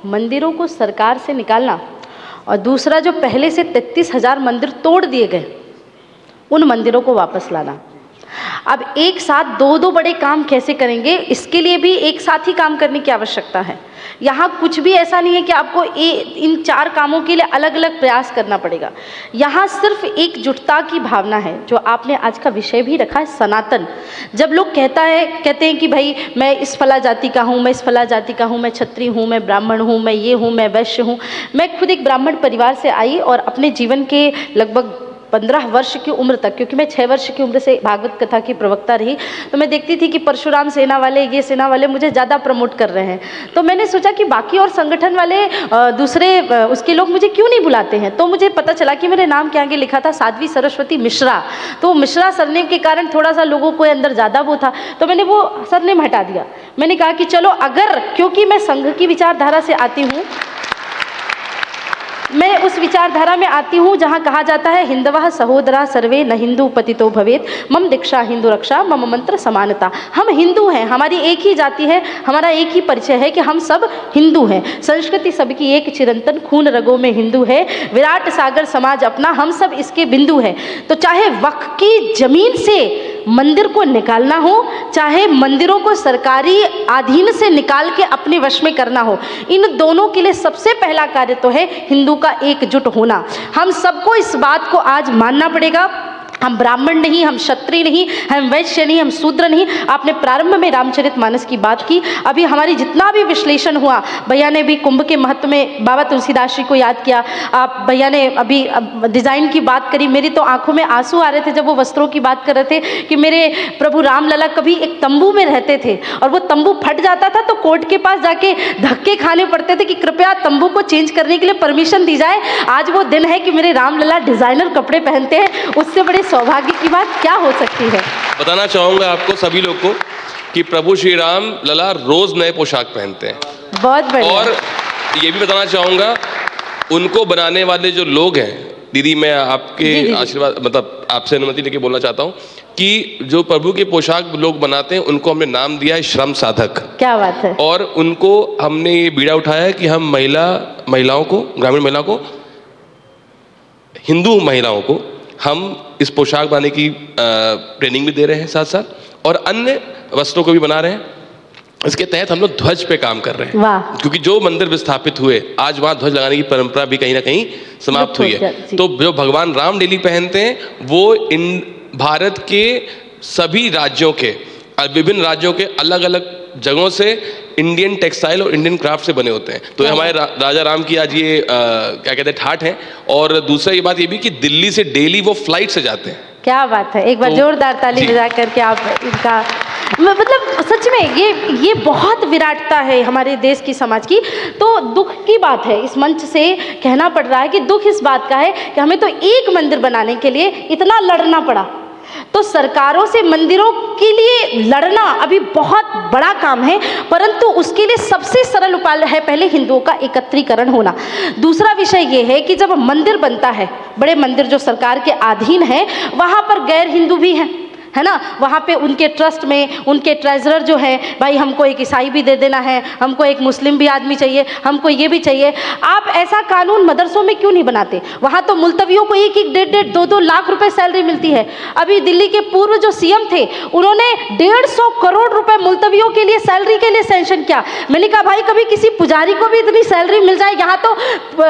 मंदिरों को सरकार से निकालना, और दूसरा जो पहले से 33,000 मंदिर तोड़ दिए गए उन मंदिरों को वापस लाना। अब एक साथ 2 बड़े काम कैसे करेंगे, इसके लिए भी एक साथ ही काम करने की आवश्यकता है। यहाँ कुछ भी ऐसा नहीं है कि आपको इन 4 कामों के लिए अलग अलग प्रयास करना पड़ेगा। यहाँ सिर्फ एकजुटता की भावना है, जो आपने आज का विषय भी रखा है, सनातन। जब लोग कहते हैं कि भाई मैं इस फला जाति का हूँ, मैं इस फला जाति का हूँ, मैं क्षत्रिय हूँ, मैं ब्राह्मण हूँ, मैं ये हूँ, मैं वैश्य हूँ। मैं खुद एक ब्राह्मण परिवार से आई, और अपने जीवन के लगभग 15 वर्ष की उम्र तक, क्योंकि मैं 6 वर्ष की उम्र से भागवत कथा की प्रवक्ता रही, तो मैं देखती थी कि परशुराम सेना वाले, ये सेना वाले मुझे ज़्यादा प्रमोट कर रहे हैं। तो मैंने सोचा कि बाकी और संगठन वाले दूसरे उसके लोग मुझे क्यों नहीं बुलाते हैं। तो मुझे पता चला कि मेरे नाम के आगे लिखा था साध्वी सरस्वती मिश्रा। तो मिश्रा सरनेम के कारण थोड़ा सा लोगों को अंदर ज़्यादा वो था, तो मैंने वो सरनेम हटा दिया। मैंने कहा कि चलो, अगर क्योंकि मैं संघ की विचारधारा से आती हूँ, मैं उस विचारधारा में आती हूँ जहाँ कहा जाता है हिंदवः सहोदरा सर्वे न हिंदू पतितो भवेत, मम दीक्षा हिंदू रक्षा मम मंत्र समानता। हम हिंदू हैं, हमारी एक ही जाति है, हमारा एक ही परिचय है कि हम सब हिंदू हैं। संस्कृति सबकी एक चिरंतन, खून रगों में हिंदू है, विराट सागर समाज अपना, हम सब इसके बिंदु हैं। तो चाहे वक्फ की जमीन से मंदिर को निकालना हो, चाहे मंदिरों को सरकारी अधीन से निकाल के अपने वश में करना हो, इन दोनों के लिए सबसे पहला कार्य तो है हिंदू का एकजुट होना। हम सबको इस बात को आज मानना पड़ेगा। हम ब्राह्मण नहीं, हम क्षत्रिय नहीं, हम वैश्य नहीं, हम शूद्र नहीं। आपने प्रारंभ में रामचरितमानस की बात की, अभी हमारी जितना भी विश्लेषण हुआ, भैया ने भी कुंभ के महत्व में बाबा तुलसीदास जी को याद किया, आप भैया ने अभी डिज़ाइन की बात करी। मेरी तो आंखों में आंसू आ रहे थे जब वो वस्त्रों की बात कर रहे थे कि मेरे प्रभु रामलला कभी एक तंबू में रहते थे और वो तंबू फट जाता था तो कोर्ट के पास जाके धक्के खाने पड़ते थे कि कृपया तंबू को चेंज करने के लिए परमिशन दी जाए। आज वो दिन है कि मेरे रामलला डिज़ाइनर कपड़े पहनते हैं, उससे बड़े सौभाग्य की बात क्या हो सकती है। बताना चाहूँगा आपको सभी लोग को कि प्रभु श्री राम लला रोज नए पोशाक पहनते हैं। बहुत बढ़िया। और ये भी बताना चाहूँगा उनको बनाने वाले जो लोग हैं, दीदी मैं आपके आशीर्वाद मतलब आपसे अनुमति लेके बोलना चाहता हूँ कि जो प्रभु के पोशाक लोग बनाते हैं उनको हमने नाम दिया है श्रम साधक। क्या बात है। और उनको हमने ये बीड़ा उठाया है कि हम महिलाओं को, ग्रामीण महिलाओं को, हिंदू महिलाओं को हम इस पोशाक बनाने की ट्रेनिंग भी दे रहे हैं साथ साथ, और अन्य वस्त्रों को भी बना रहे हैं। इसके तहत हम लोग ध्वज पे काम कर रहे हैं। वाह। क्योंकि जो मंदिर विस्थापित हुए आज वहां ध्वज लगाने की परंपरा भी कहीं ना कहीं समाप्त हुई है। तो जो भगवान राम डेली पहनते हैं वो इन भारत के सभी राज्यों के, विभिन्न राज्यों के अलग अलग जगहों से इंडियन टेक्सटाइल और इंडियन क्राफ्ट से बने होते हैं। तो हमारे राजा राम की आज ये क्या कहते हैं ठाठ है। और दूसरा ये बात ये भी कि दिल्ली से डेली वो फ्लाइट से जाते हैं। क्या बात है, एक बार जोरदार ताली बजा करके आप इनका मतलब सच में ये बहुत विराटता है हमारे देश की, समाज की। तो दुख की बात है, इस मंच से कहना पड़ रहा है कि दुख इस बात का है कि हमें तो एक मंदिर बनाने के लिए इतना लड़ना पड़ा। तो सरकारों से मंदिरों के लिए लड़ना अभी बहुत बड़ा काम है, परंतु उसके लिए सबसे सरल उपाय है पहले हिंदुओं का एकत्रीकरण होना। दूसरा विषय ये है कि जब मंदिर बनता है, बड़े मंदिर जो सरकार के अधीन है, वहाँ पर गैर हिंदू भी हैं, है ना। वहाँ पे उनके ट्रस्ट में उनके ट्रेजरर जो है, भाई हमको एक ईसाई भी दे देना है, हमको एक मुस्लिम भी आदमी चाहिए, हमको ये भी चाहिए। आप ऐसा कानून मदरसों में क्यों नहीं बनाते? वहाँ तो मुल्तवियों को 1-1, 1.5-2 लाख रुपए सैलरी मिलती है। अभी दिल्ली के पूर्व जो सीएम थे उन्होंने 150 करोड़ रुपए मुल्तवियों के लिए सैलरी के लिए सैंक्शन किया। मैंने कहा भाई कभी किसी पुजारी को भी इतनी सैलरी मिल जाए। यहाँ तो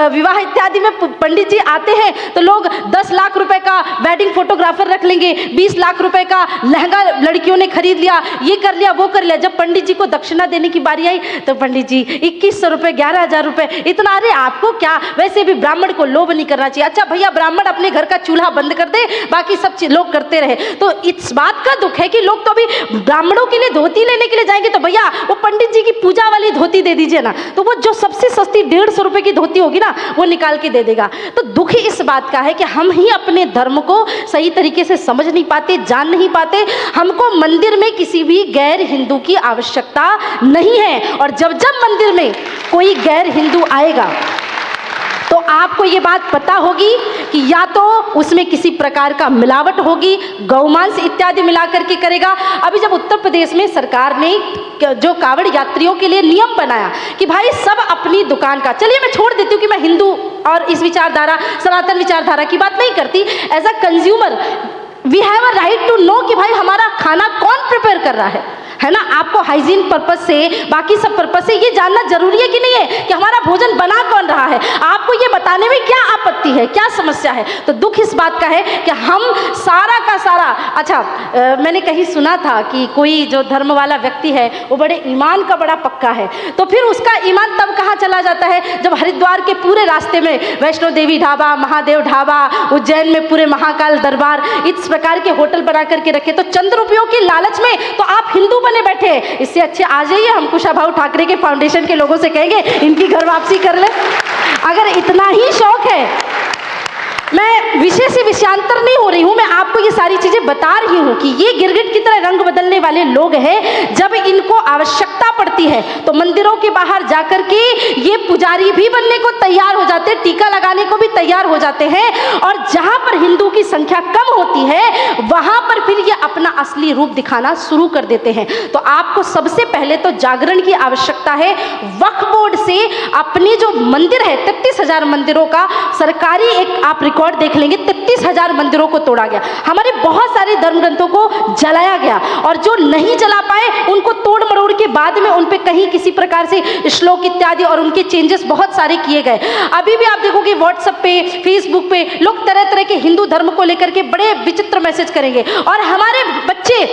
विवाह इत्यादि में पंडित जी आते हैं तो लोग 10 लाख रुपए का वेडिंग फोटोग्राफर रख लेंगे, 20 लाख रुपए का लहंगा लड़कियों ने खरीद लिया, ये कर लिया वो कर लिया। जब पंडित जी को दक्षिणा देने की बारी आई तो पंडित जी 2100 रुपए, 11,000 रुपए, इतना। अरे आपको क्या, वैसे भी ब्राह्मण को लोभ नहीं करना चाहिए। अच्छा भैया ब्राह्मण अपने घर का चूल्हा बंद कर दे, बाकी सब लोग करते रहे। तो इस बात का दुख है कि लोग तो अभी ब्राह्मणों के लिए धोती लेने के लिए जाएंगे तो भैया वो पंडित जी की पूजा वाली धोती दे दीजिए ना, तो वो जो सबसे सस्ती 150 रुपए की धोती होगी ना वो निकाल के दे देगा। तो दुख इस बात का है कि हम ही अपने धर्म को सही तरीके से समझ नहीं पाते, जान नहीं पाते। हमको मंदिर में किसी भी गैर हिंदू की आवश्यकता नहीं है। और जब जब मंदिर में कोई गैर हिंदू आएगा तो आपको ये बात पता होगी कि या तो उसमें किसी प्रकार का मिलावट होगी, गौमांस इत्यादि मिला करके करेगा। अभी जब उत्तर प्रदेश में सरकार ने जो कावड़ यात्रियों के लिए नियम बनाया कि भाई सब अपनी दुकान का, चलिए मैं छोड़ देती हूँ कि मैं हिंदू और इस विचारधारा सनातन विचारधारा की बात नहीं करती। As a consumer we have a right to know कि भाई हमारा खाना कौन प्रिपेयर कर रहा है ना। आपको हाइजीन पर्पस से, बाकी सब पर्पस से ये जानना जरूरी है कि नहीं है कि हमारा भोजन बना कौन रहा है। आपको ये बताने में क्या आपत्ति है, क्या समस्या है? तो दुख इस बात का है कि हम सारा का सारा, अच्छा मैंने कहीं सुना था कि कोई जो धर्म वाला व्यक्ति है वो बड़े ईमान का बड़ा पक्का है, तो फिर उसका ईमान तब कहाँ चला जाता है जब हरिद्वार के पूरे रास्ते में वैष्णो देवी ढाबा, महादेव ढाबा, उज्जैन में पूरे महाकाल दरबार, इस प्रकार के होटल बना करके रखे। तो चंद रुपयों के लालच में तो आप हिंदू बने बैठे। इससे अच्छे आ जाइए, हम कुशाभाऊ ठाकरे के फाउंडेशन के लोगों से कहेंगे इनकी घर वापसी कर ले। अगर इतना ही शौक है, मैं विषय से विषयांतर नहीं हो रही हूँ, मैं आपको ये सारी चीजें बता रही हूँ कि ये गिरगिट की तरह रंग बदलने वाले लोग हैं। जब इनको आवश्यकता पड़ती है तो मंदिरों के बाहर जाकर के ये पुजारी भी बनने को तैयार हो जाते हैं, टीका लगाने को भी तैयार हो जाते हैं, और जहां पर हिंदू की संख्या कम होती है वहां पर फिर ये अपना असली रूप दिखाना शुरू कर देते हैं। तो आपको सबसे पहले तो जागरण की आवश्यकता है। वक्फ बोर्ड से अपने जो मंदिर है 33,000 मंदिरों का सरकारी एक आप रिकॉर्ड देख लेंगे, 33,000 मंदिरों को तोड़ा गया। हमारे बहुत सारे धर्म ग्रंथों को जलाया गया, और जो नहीं जला पाए उनको तोड़ मरोड़ के बाद में उन पे कहीं किसी प्रकार से श्लोक इत्यादि और उनके चेंजेस बहुत सारे किए गए। अभी भी आप देखोगे व्हाट्सएप पे, फेसबुक पे लोग तरह तरह के हिंदू धर्म को लेकर के बड़े विचित्र मैसेज करेंगे, और हमारे बच्चे,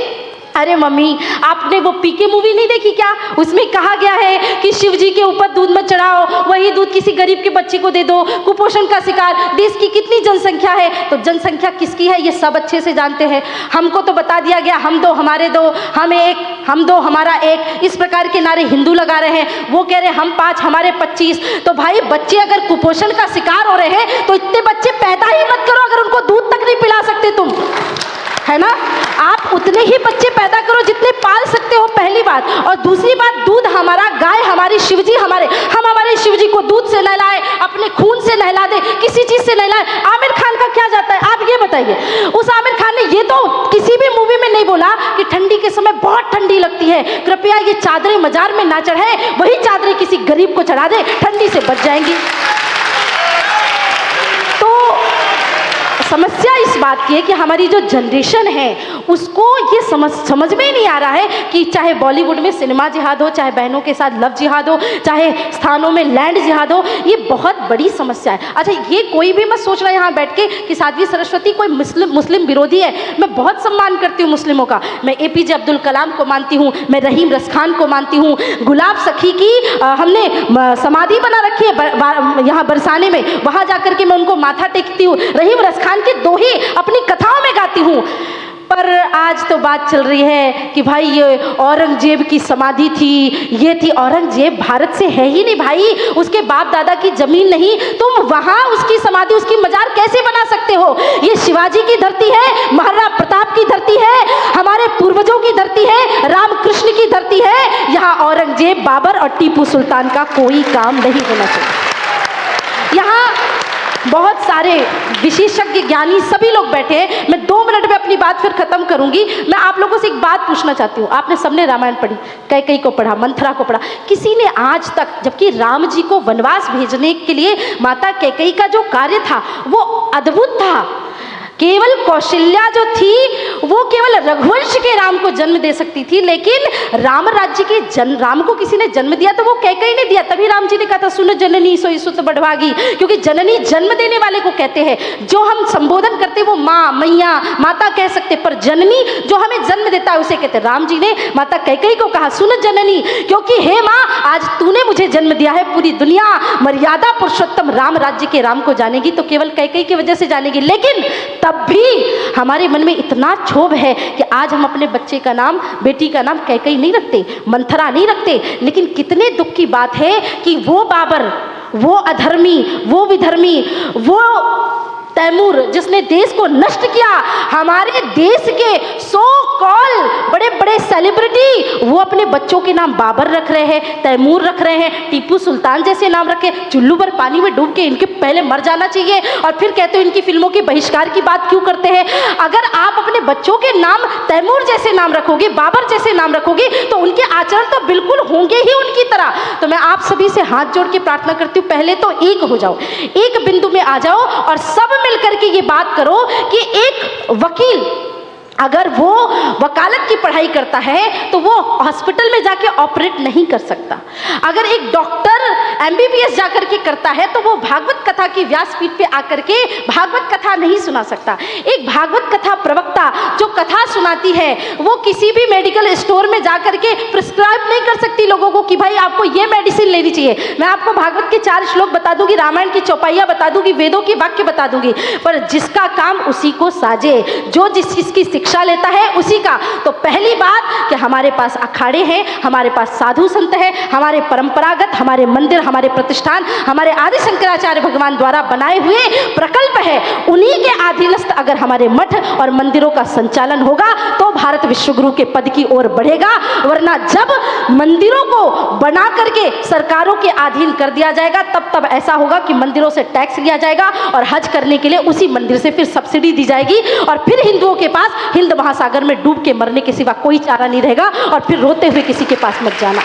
अरे मम्मी आपने वो पीके मूवी नहीं देखी क्या? उसमें कहा गया है कि शिव जी के ऊपर दूध मत चढ़ाओ, वही दूध किसी गरीब के बच्चे को दे दो, कुपोषण का शिकार। देश की कितनी जनसंख्या है, तो जनसंख्या किसकी है ये सब अच्छे से जानते हैं। हमको तो बता दिया गया हम दो हमारे दो, हम एक, हम दो हमारा एक, इस प्रकार के नारे हिंदू लगा रहे हैं। वो कह रहे हैं हम 5 हमारे 25। तो भाई बच्चे अगर कुपोषण का शिकार हो रहे हैं तो इतने बच्चे पैदा ही मत करो अगर उनको दूध तक नहीं पिला सकते तुम, है ना? आप उतने ही बच्चे पैदा करो जितने पाल सकते हो, पहली बात। और दूसरी बात, दूध हमारा, गाय हमारी, शिवजी हमारे, हम हमारे शिवजी को दूध से नहलाए, अपने खून से नहला दे, किसी चीज से नहलाए। आमिर खान का क्या जाता है आप ये बताइए? उस आमिर खान ने ये तो किसी भी मूवी में नहीं बोला कि ठंडी के समय बहुत ठंडी लगती है, कृपया ये चादरें मजार में ना चढ़ाए, वही चादरें किसी गरीब को चढ़ा दे, ठंडी से बच जाएंगी। समस्या इस बात की है कि हमारी जो जनरेशन है उसको ये समझ में ही नहीं आ रहा है कि चाहे बॉलीवुड में सिनेमा जिहाद हो, चाहे बहनों के साथ लव जिहाद हो, चाहे स्थानों में लैंड जिहाद हो, ये बहुत बड़ी समस्या है। अच्छा, ये कोई भी मत सोच रहा है यहाँ बैठ के कि साध्वी सरस्वती कोई मुस्लिम विरोधी है। मैं बहुत सम्मान करती हूँ मुस्लिमों का, मैं APJ अब्दुल कलाम को मानती हूँ, मैं रहीम रसखान को मानती हूँ, गुलाब सखी की हमने समाधि बना रखी है यहाँ बरसाने में, वहाँ जाकर के मैं उनको माथा टेकती हूँ, रहीम रसखान के दोहे अपनी कथाओं में गाती हूँ। पर आज तो बात चल रही है कि भाई ये औरंगजेब की समाधि थी, ये थी। औरंगजेब भारत से है ही नहीं भाई, उसके बाप दादा की जमीन नहीं, तुम वहां उसकी समाधि, उसकी मजार कैसे बना सकते हो? ये शिवाजी की धरती है, महाराणा प्रताप की धरती है, हमारे पूर्वजों की धरती है, रामकृष्ण की धरती है। यहाँ औरंगजेब, बाबर और टीपू सुल्तान का कोई काम नहीं होना चाहिए। यहाँ बहुत सारे विशेषज्ञ ज्ञानी सभी लोग बैठे हैं। मैं 2 मिनट में अपनी बात फिर खत्म करूंगी। मैं आप लोगों से एक बात पूछना चाहती हूँ। आपने सबने रामायण पढ़ी, कैकेयी को पढ़ा, मंथरा को पढ़ा, किसी ने आज तक, जबकि राम जी को वनवास भेजने के लिए माता कैकेयी का जो कार्य था वो अद्भुत था। केवल कौशल्या जो थी वो केवल रघुवंश के राम को जन्म दे सकती थी, लेकिन राम राज्य के राम को किसी ने जन्म दिया तो वो कैकेयी ने दिया। तभी राम जी ने कहा था सुन जननी सोई सुत बढ़भागी, क्योंकि जननी जन्म देने वाले को कहते हैं। जो हम संबोधन करते वो माँ, मैया, माता कह सकते, पर जननी जो हमें जन्म देता है उसे कहते। राम जी ने माता कैकेयी को कहा सुन जननी, क्योंकि हे माँ आज तूने मुझे जन्म दिया है, पूरी दुनिया मर्यादा पुरुषोत्तम राम राज्य के राम को जानेगी तो केवल कैकेयी की वजह से जानेगी। लेकिन तब भी हमारे मन में इतना क्षोभ है कि आज हम अपने बच्चे का नाम, बेटी का नाम कैकेयी नहीं रखते, मंथरा नहीं रखते। लेकिन कितने दुख की बात है कि वो बाबर, वो अधर्मी, वो विधर्मी, वो तैमूर जिसने देश को नष्ट किया, हमारे देश के सो कॉल बड़े बड़े सेलिब्रिटी वो अपने बच्चों के नाम बाबर रख रहे हैं, तैमूर रख रहे हैं, टीपू सुल्तान जैसे नाम रखे। चुल्लू भर पानी में डूब के इनके पहले मर जाना चाहिए, और फिर कहते हो इनकी फिल्मों के बहिष्कार की बात क्यों करते हैं? अगर आप अपने बच्चों के नाम तैमूर जैसे नाम रखोगे, बाबर जैसे नाम रखोगे, तो उनके आचरण तो बिल्कुल होंगे ही उनकी तरह। तो मैं आप सभी से हाथ जोड़ के प्रार्थना करती हूँ, पहले तो एक हो जाओ, एक बिंदु में आ जाओ, और सब मिलकर के ये बात करो कि एक वकील अगर वो वकालत की पढ़ाई करता है तो वो हॉस्पिटल में जाके ऑपरेट नहीं कर सकता। अगर एक डॉक्टर MBBS जाकर के करता है तो वो भागवत कथा की व्यासपीठ पे आकर के भागवत कथा नहीं सुना सकता। एक भागवत कथा प्रवक्ता जो कथा सुनाती है वो किसी भी मेडिकल स्टोर में जाकर के प्रिस्क्राइब नहीं कर सकती लोगों को कि भाई आपको ये मेडिसिन लेनी चाहिए। मैं आपको भागवत के 4 श्लोक बता दूंगी, रामायण की चौपाइयाँ बता दूंगी, वेदों के वाक्य बता दूंगी, पर जिसका काम उसी को साजे, जो जिस चीज़ की शिक्षा लेता है उसी का। तो पहली बात कि हमारे पास अखाड़े हैं, हमारे पास साधु संत हैं, हमारे परंपरागत हमारे मंदिर, हमारे प्रतिष्ठान, हमारे आदि शंकराचार्य भगवान द्वारा बनाए हुए प्रकल्प है, उन्हीं के अधीनस्थ अगर हमारे मठ और मंदिरों का संचालन होगा तो भारत विश्वगुरु के पद की ओर बढ़ेगा। वरना जब मंदिरों को बना करके सरकारों के अधीन कर दिया जाएगा तब ऐसा होगा कि मंदिरों से टैक्स लिया जाएगा और हज करने के लिए उसी मंदिर से फिर सब्सिडी दी जाएगी और फिर हिंदुओं के पास हिंद महासागर में डूब के मरने के सिवा कोई चारा नहीं रहेगा और फिर रोते हुए किसी के पास मत जाना।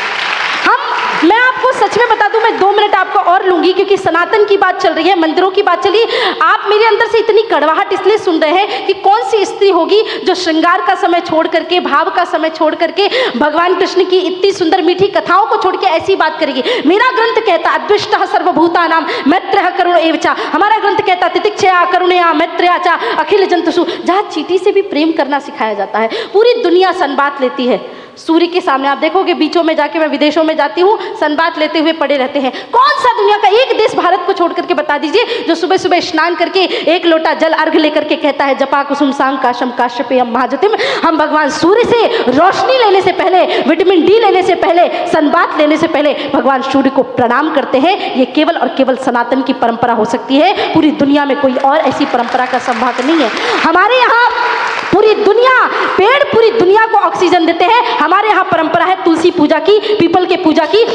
मैं आपको सच में बता दूं, मैं 2 मिनट आपको और लूंगी क्योंकि सनातन की बात चल रही है, मंदिरों की बात चली। आप मेरे अंदर से इतनी कड़वाहट इसलिए सुन रहे हैं कि कौन सी स्त्री होगी जो श्रृंगार का समय छोड़ करके, भाव का समय छोड़ करके, भगवान कृष्ण की इतनी सुंदर मीठी कथाओं को छोड़ के ऐसी बात करेगी। मेरा ग्रंथ कहता अद्विष्टः सर्वभूतानां मैत्रः करुण एव च, हमारा ग्रंथ कहता तितिक्षया करुणया मैत्र्या च अखिल जंतुषु, जहाँ चींटी से भी प्रेम करना सिखाया जाता है। पूरी दुनिया सनबात लेती है सूर्य के सामने। आप देखोगे बीचों में जाके, मैं विदेशों में जाती हूँ, सनबात लेते हुए पड़े रहते हैं। कौन सा दुनिया का एक देश भारत को छोड़ करके बता दीजिए जो सुबह सुबह स्नान करके 1 लोटा जल अर्घ लेकर के कहता है जपा कुसुम सांग काशम काश्यपेयम महाज्योतिम। हम भगवान सूर्य से रोशनी लेने से पहले, विटामिन डी लेने से पहले, सनबात लेने से पहले भगवान सूर्य को प्रणाम करते हैं। ये केवल और केवल सनातन की परंपरा हो सकती है, पूरी दुनिया में कोई और ऐसी परंपरा का संभाग नहीं है। हमारे यहाँ पूरी दुनिया, पेड़ पूरी दुनिया को ऑक्सीजन देते हैं। हमारे यहाँ परंपरा है तुलसी पूजा की, पीपल के पूजा की।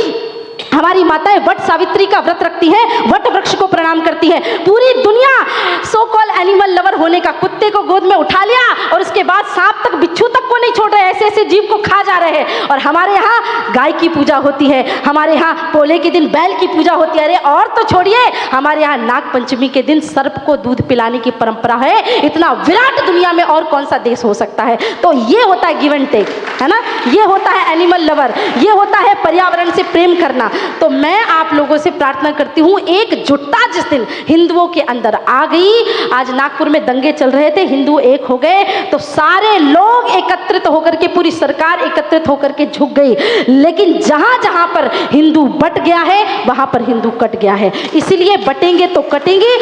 हमारी माताएं वट सावित्री का व्रत रखती हैं, वट वृक्ष को प्रणाम करती हैं। पूरी दुनिया सो कॉल एनिमल लवर होने का, कुत्ते को गोद में उठा लिया और उसके बाद सांप तक, बिच्छू तक को नहीं छोड़ रहे, ऐसे ऐसे जीव को खा जा रहे हैं। और हमारे यहाँ गाय की पूजा होती है, हमारे यहाँ पोले के दिन बैल की पूजा होती है। अरे और तो छोड़िए, हमारे यहाँ नाग पंचमी के दिन सर्प को दूध पिलाने की परंपरा है। इतना विराट दुनिया में और कौन सा देश हो सकता है? तो ये होता है गिव एंड टेक, है ना, ये होता है एनिमल लवर, ये होता है पर्यावरण से प्रेम करना। तो मैं आप लोगों से प्रार्थना करती हूँ, एकजुटता जिस दिन हिंदुओं के अंदर आ गई, आज नागपुर में दंगे चल रहे थे, हिंदू एक हो गए तो सारे लोग एकत्रित होकर के, पूरी सरकार एकत्रित होकर के झुक गई। लेकिन जहां जहां पर हिंदू बट गया है वहां पर हिंदू कट गया है। इसीलिए बटेंगे तो कटेंगे,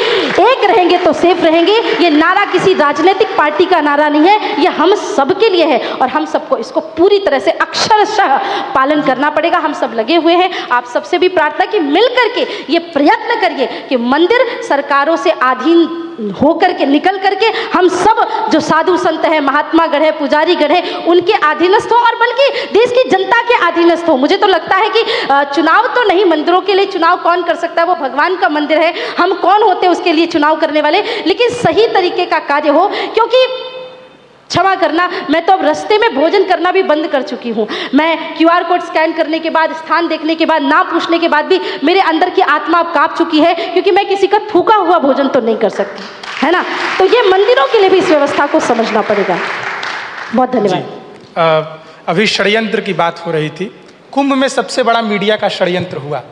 एक रहेंगे तो सेफ रहेंगे। ये नारा किसी राजनीतिक पार्टी का नारा नहीं है, ये हम सब के लिए है और हम सबको इसको पूरी तरह से अक्षरशः पालन करना पड़ेगा। हम सब लगे हुए हैं, आप सबसे भी प्रार्थना कि मिल करके ये प्रयत्न करिए कि मंदिर सरकारों से अधीन होकर के, निकल करके हम सब जो साधु संत हैं, महात्मा गढ़ है, पुजारी गढ़ है, उनके अधीनस्थ हो और बल्कि देश की जनता के अधीनस्थ हो। मुझे तो लगता है कि चुनाव तो नहीं, मंदिरों के लिए चुनाव कौन कर सकता है, वो भगवान का मंदिर है, हम कौन होते हैं उसके लिए चुनाव करने वाले, लेकिन सही तरीके का कार्य हो। क्योंकि क्षमा करना, मैं तो अब रास्ते में भोजन करना भी बंद कर चुकी हूँ। मैं QR कोड स्कैन करने के बाद, स्थान देखने के बाद, ना पूछने के बाद भी मेरे अंदर की आत्मा अब कांप चुकी है, क्योंकि मैं किसी का थूका हुआ भोजन तो नहीं कर सकती, है ना। तो ये मंदिरों के लिए भी इस व्यवस्था को समझना पड़ेगा। बहुत धन्यवाद। अभी षड्यंत्र की बात हो रही थी। कुंभ में सबसे बड़ा मीडिया का षड्यंत्र हुआ।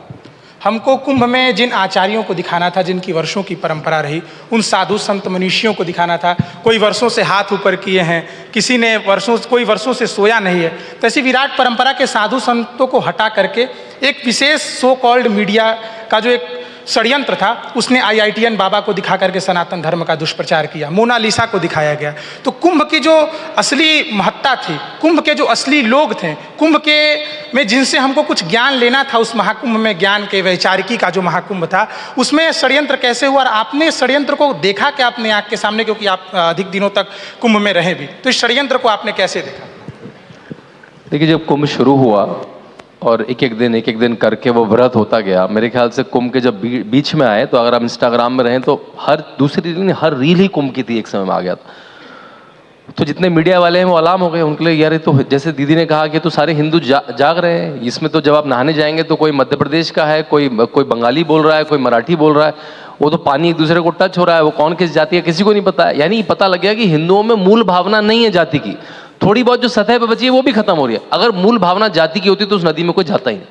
हमको कुंभ में जिन आचार्यों को दिखाना था, जिनकी वर्षों की परंपरा रही, उन साधु संत मनीषियों को दिखाना था। कोई वर्षों से हाथ ऊपर किए हैं, किसी ने कोई वर्षों से सोया नहीं है। तो ऐसी विराट परंपरा के साधु संतों को हटा करके एक विशेष सो कॉल्ड मीडिया का जो एक षड्यंत्र था, उसने IITN बाबा को दिखा करके सनातन धर्म का दुष्प्रचार किया। मोनालिसा को दिखाया गया। तो कुंभ की जो असली महत्ता थी, कुंभ के जो असली लोग थे, कुंभ के में जिनसे हमको कुछ ज्ञान लेना था, उस महाकुंभ में ज्ञान के वैचारिकी का जो महाकुंभ था, उसमें षड्यंत्र कैसे हुआ? और आपने षड्यंत्र को देखा क्या अपने आँख के सामने, क्योंकि आप अधिक दिनों तक कुंभ में रहे भी, तो इस षड्यंत्र को आपने कैसे देखा? देखिए, जब कुंभ शुरू हुआ और एक एक दिन करके वो व्रत होता गया, मेरे ख्याल से कुंभ के जब बीच में आए, तो अगर आप इंस्टाग्राम में रहें तो हर दूसरी दिन हर रील ही कुंभ की थी, एक समय में आ गया था। तो जितने मीडिया वाले हैं वो अलार्म हो गए उनके लिए, यार तो जैसे दीदी ने कहा कि तो सारे हिंदू जाग रहे हैं इसमें। तो जब आप नहाने जाएंगे तो कोई मध्य प्रदेश का है, कोई बंगाली बोल रहा है, कोई मराठी बोल रहा है, वो तो पानी एक दूसरे को टच हो रहा है, वो कौन किस जाति है किसी को नहीं पता है। यानी पता लग गया कि हिंदुओं में मूल भावना नहीं है जाति की, थोड़ी बहुत जो सतह पे बची है वो भी खत्म हो रही है। अगर मूल भावना जाति की होती तो उस नदी में कोई जाता ही नहीं।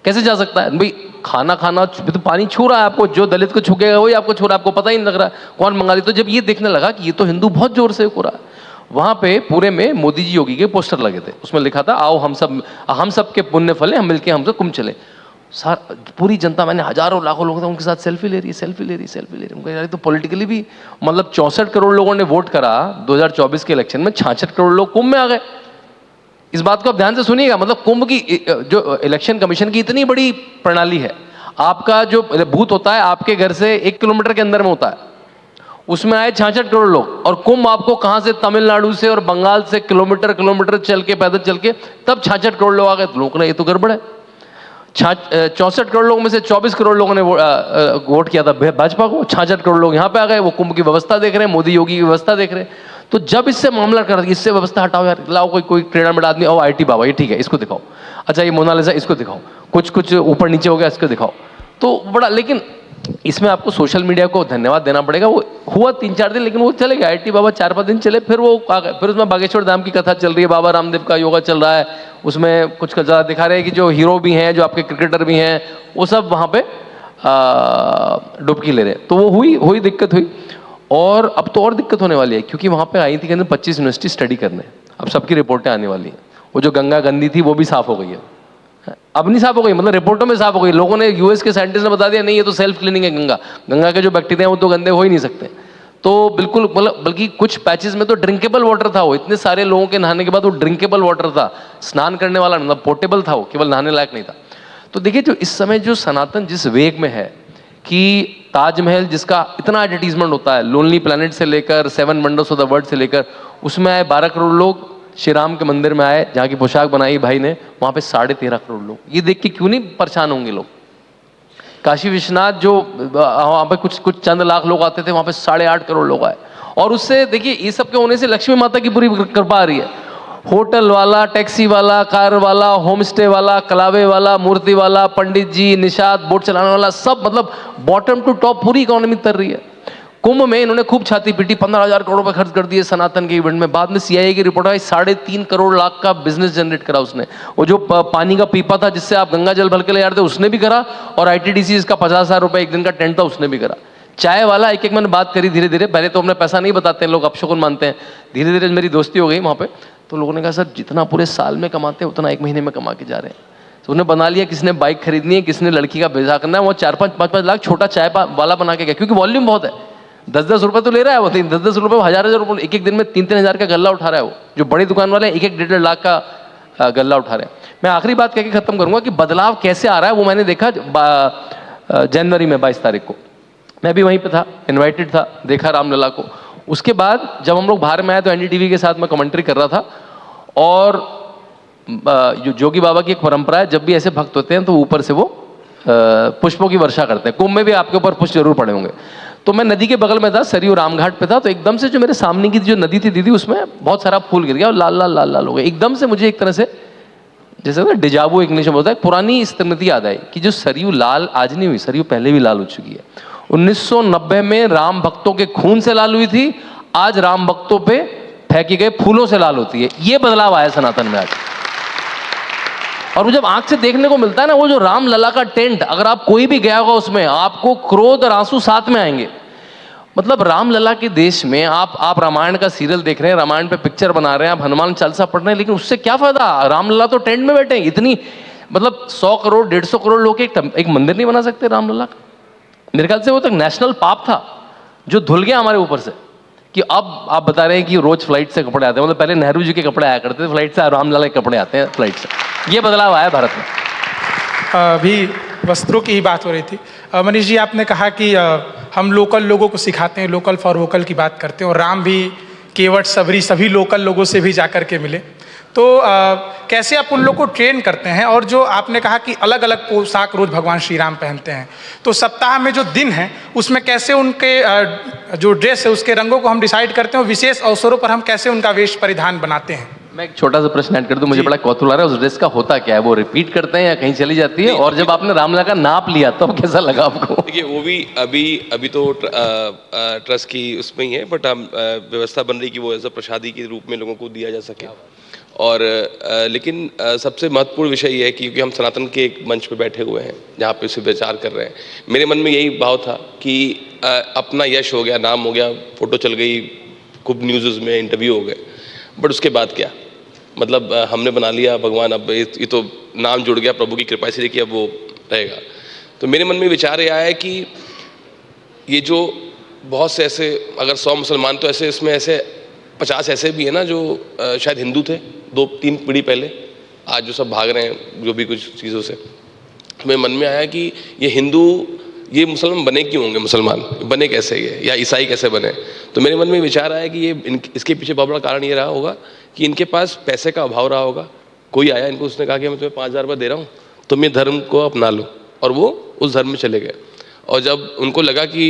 कैसे जा सकता है भाई? खाना तो पानी छू रहा है आपको, जो दलित को छुकेगा वही आपको छू रहा है, आपको पता ही नहीं लग रहा है कौन बंगाली। तो जब ये देखने लगा कि ये तो हिंदू बहुत जोर से हो रहा है, वहाँ पे पूरे में मोदी जी योगी के पोस्टर लगे थे, उसमें लिखा था आओ हम सब के पुण्य फले, हम मिलके हम सब कुंभ चले। पूरी जनता, मैंने हजारों लाखों लोगों थे उनके साथ सेल्फी ले रही है। उनको यार तो पॉलिटिकली भी मतलब 64 करोड़ लोगों ने वोट करा 2024 के इलेक्शन में, 66 करोड़ लोग कुंभ में आ गए। इस बात को आप ध्यान से सुनिएगा, मतलब कुंभ की जो इलेक्शन कमीशन की इतनी बड़ी प्रणाली है, आपका जो बूथ होता है आपके घर से 1 किलोमीटर के अंदर में होता है, उसमें आए 66 करोड़ लोग, और कुंभ आपको कहां से, तमिलनाडु से और बंगाल से किलोमीटर चल के, पैदल चल के, तब 66 करोड़ लोग आ गए। तो लोगों ने ये तो गड़बड़ है। 64 करोड़ लोगों में से 24 करोड़ लोगों ने वोट किया था भाजपा को, 66 करोड़ लोग यहाँ पे आ गए। वो कुंभ की व्यवस्था देख रहे हैं, मोदी योगी की व्यवस्था देख रहे हैं। तो जब इससे मामला कर, इससे व्यवस्था हटाओ यार, लाओ कोई टेढ़ा मेढ़ा आदमी, ओ IT बाबा ये ठीक है, इसको दिखाओ, अच्छा ये मोनालिसा इसको दिखाओ, कुछ ऊपर नीचे हो गया इसको दिखाओ, तो बड़ा। लेकिन इसमें आपको सोशल मीडिया को धन्यवाद देना पड़ेगा। वो हुआ 3-4 दिन, लेकिन वो चले गए, IT बाबा 4-5 दिन चले, फिर वो आ गए। फिर उसमें बागेश्वर धाम की कथा चल रही है, बाबा रामदेव का योगा चल रहा है, उसमें कुछ ज़्यादा दिखा रहे हैं कि जो हीरो भी हैं, जो आपके क्रिकेटर भी हैं, वो सब वहाँ पे डुबकी ले रहे हैं। तो वो हुई दिक्कत हुई। और अब तो और दिक्कत होने वाली है, क्योंकि वहाँ पे आई थी कहते 25 यूनिवर्सिटी स्टडी करने, अब सबकी रिपोर्टें आने वाली हैं। वो जो गंगा गंदी थी वो भी साफ हो गई है, अब नहीं साफ हो गई, मतलब रिपोर्टों में साफ हो गई। लोगों ने, US के साइंटिस्ट ने बता दिया नहीं ये तो सेल्फ क्लीनिंग है, गंगा के जो बैक्टीरिया वो तो गंदे हो ही नहीं सकते। तो बिल्कुल, मतलब बल्कि कुछ पैचेस में तो ड्रिंकेबल वाटर था, वो इतने सारे लोगों के नहाने के बाद वो ड्रिंकेबल वाटर था, स्नान करने वाला, मतलब पोर्टेबल था, वो केवल नहाने लायक नहीं था। तो देखिए, जो इस समय जो सनातन जिस वेग में है कि ताजमहल जिसका इतना एडवर्टीजमेंट होता है, लोनली प्लैनेट से लेकर 7 वंडर्स ऑफ द वर्ल्ड से लेकर, उसमें आए 12 करोड़ लोग, श्री राम के मंदिर में आए जहाँ की पोशाक बनाई भाई ने, वहाँ पे 13.5 करोड़ लोग। ये देख के क्यों नहीं परेशान होंगे लोग? काशी विश्वनाथ जो वहाँ पे कुछ चंद लाख लोग आते थे, वहाँ पे 8.5 करोड़ लोग आए। और उससे देखिए, ये सब के होने से लक्ष्मी माता की पूरी कृपा आ रही है। होटल वाला, टैक्सी वाला, कार वाला, होम स्टे वाला, कलावे वाला, मूर्ति वाला, पंडित जी, निषाद, बोट चलाने वाला, सब, मतलब बॉटम टू टॉप पूरी इकोनॉमी तर रही है। कुंभ में इन्होंने खूब छाती पीटी, 15,000 करोड़ रुपए खर्च कर दिए सनातन के इवेंट में। बाद में CIA की रिपोर्ट आई, 3.5 करोड़ लाख का बिजनेस जनरेट करा उसने। वो जो पानी का पीपा था जिससे आप गंगा जल भर के ले जा रहे थे, उसने भी करा। और ITDC इसका 50,000 रुपए एक दिन का टेंट था, उसने भी करा। चाय वाला, एक मैंने बात करी धीरे धीरे, पहले तो हमने पैसा नहीं बताते हैं लोग, अपशकुन मानते हैं। धीरे धीरे मेरी दोस्ती हो गई वहाँ पे, तो लोगों ने कहा सर जितना पूरे साल में कमाते हैं उतना 1 महीने में कमा के जा रहे हैं। तो उन्हें बना लिया, किसने बाइक खरीदनी है, किसने लड़की का ब्याह करना है, वो 4-5 लाख छोटा चाय वाला बना के गया, क्योंकि वॉल्यूम बहुत है। 10-10 रुपए तो ले रहा है वो, 10-10 रुपए, 1,000 रुपए एक दिन में 3-3 हज़ार का गल्ला उठा रहा है वो। जो बड़ी दुकान वाले 1-1-1.5 लाख का गल्ला उठा रहे हैं। मैं आखिरी बात कह के खत्म करूंगा कि बदलाव कैसे आ रहा है वो मैंने देखा जनवरी में 22 तारीख को। मैं भी वहीं पे था, इन्वाइटेड था, देखा रामलला को। उसके बाद जब हम लोग बाहर में आए तो NDTV के साथ मैं कमेंट्री कर रहा था। और जोगी बाबा की एक परंपरा है, जब भी ऐसे भक्त होते हैं तो ऊपर से वो पुष्पों की वर्षा करते हैं। कुंभ में भी आपके ऊपर पुष्प जरूर पड़े होंगे। तो मैं नदी के बगल में था, सरयू रामघाट पे था, तो एकदम से जो मेरे सामने की जो नदी थी दीदी, उसमें बहुत सारा फूल गिर गया और लाल लाल लाल लाल हो गया। एकदम से मुझे एक तरह से जैसे ना डिजाबू इंग्लिश में होता है, पुरानी स्मृति याद आई कि जो सरयू लाल आज नहीं हुई, सरयू पहले भी लाल हो चुकी है। 1990 में राम भक्तों के खून से लाल हुई थी, आज राम भक्तों पे फेंके गए फूलों से लाल होती है। ये बदलाव आया सनातन में आज। और वो जब आंख से देखने को मिलता है ना, वो जो रामलला का टेंट, अगर आप कोई भी गया होगा उसमें, आपको क्रोध और आंसू साथ में आएंगे। मतलब रामलला के देश में आप रामायण का सीरियल देख रहे हैं, रामायण पे पिक्चर बना रहे हैं, आप हनुमान चालीसा पढ़ रहे हैं, लेकिन उससे क्या फायदा? रामलला तो टेंट में बैठे हैं। इतनी मतलब 100 करोड़ 150 करोड़ लोग एक मंदिर नहीं बना सकते रामलला का। मेरे ख्याल से वो तक नेशनल पाप था जो धुल गया हमारे ऊपर से, कि अब आप बता रहे हैं कि रोज फ्लाइट से कपड़े आते हैं। मतलब पहले नेहरू जी के कपड़े आया करते थे फ्लाइट से, रामलला के कपड़े आते हैं फ्लाइट से। ये बदलाव आया भारत में। अभी वस्त्रों की ही बात हो रही थी। मनीष जी, आपने कहा कि हम लोकल लोगों को सिखाते हैं, लोकल फॉर वोकल की बात करते हैं, और राम भी, केवट, सबरी सभी लोकल लोगों से भी जा कर के मिले। तो कैसे आप उन लोग को ट्रेन करते हैं? और जो आपने कहा कि अलग अलग पोशाक रोज भगवान श्री राम पहनते हैं, तो सप्ताह में जो दिन है उसमें कैसे उनके जो ड्रेस है उसके रंगों को हम डिसाइड करते हैं, और विशेष अवसरों पर हम कैसे उनका वेश परिधान बनाते हैं? मैं एक छोटा सा प्रश्न ऐड कर दूं, मुझे बड़ा कौतूहल आ रहा है, उस ड्रेस का होता क्या है? वो रिपीट करते हैं या कहीं चली जाती है? और जब आपने रामलला का नाप लिया तो कैसा लगा आपको? देखिए, वो भी अभी तो ट्रस्ट की उसमें ही है, बट व्यवस्था बन रही कि वो ऐसा प्रसादी के रूप में लोगों को दिया जा सके। और लेकिन सबसे महत्वपूर्ण विषय ये है कि क्योंकि हम सनातन के एक मंच पे बैठे हुए हैं जहाँ पे उसे विचार कर रहे हैं, मेरे मन में यही भाव था कि अपना यश हो गया, नाम हो गया, फोटो चल गई, खूब न्यूज़ में इंटरव्यू हो गए, बट उसके बाद क्या, मतलब हमने बना लिया भगवान, अब ये तो नाम जुड़ गया, प्रभु की कृपा से कि अब वो रहेगा। तो मेरे मन में विचार ये आया कि ये जो बहुत से ऐसे, अगर 100 मुसलमान तो ऐसे इसमें ऐसे 50 ऐसे भी हैं ना जो शायद हिंदू थे 2-3 पीढ़ी पहले, आज जो सब भाग रहे हैं जो भी कुछ चीज़ों से। तो मेरे मन में आया कि ये हिंदू, ये मुसलमान बने क्यों होंगे, मुसलमान बने कैसे ये, या ईसाई कैसे बने। तो मेरे मन में विचार आया कि ये इसके पीछे बहुत बड़ा कारण ये रहा होगा कि इनके पास पैसे का अभाव रहा होगा। कोई आया इनको, उसने कहा कि मैं तुम्हें 5,000 रुपये दे रहा हूँ, तुम ये धर्म को अपना लो, और वो उस धर्म में चले गए। और जब उनको लगा कि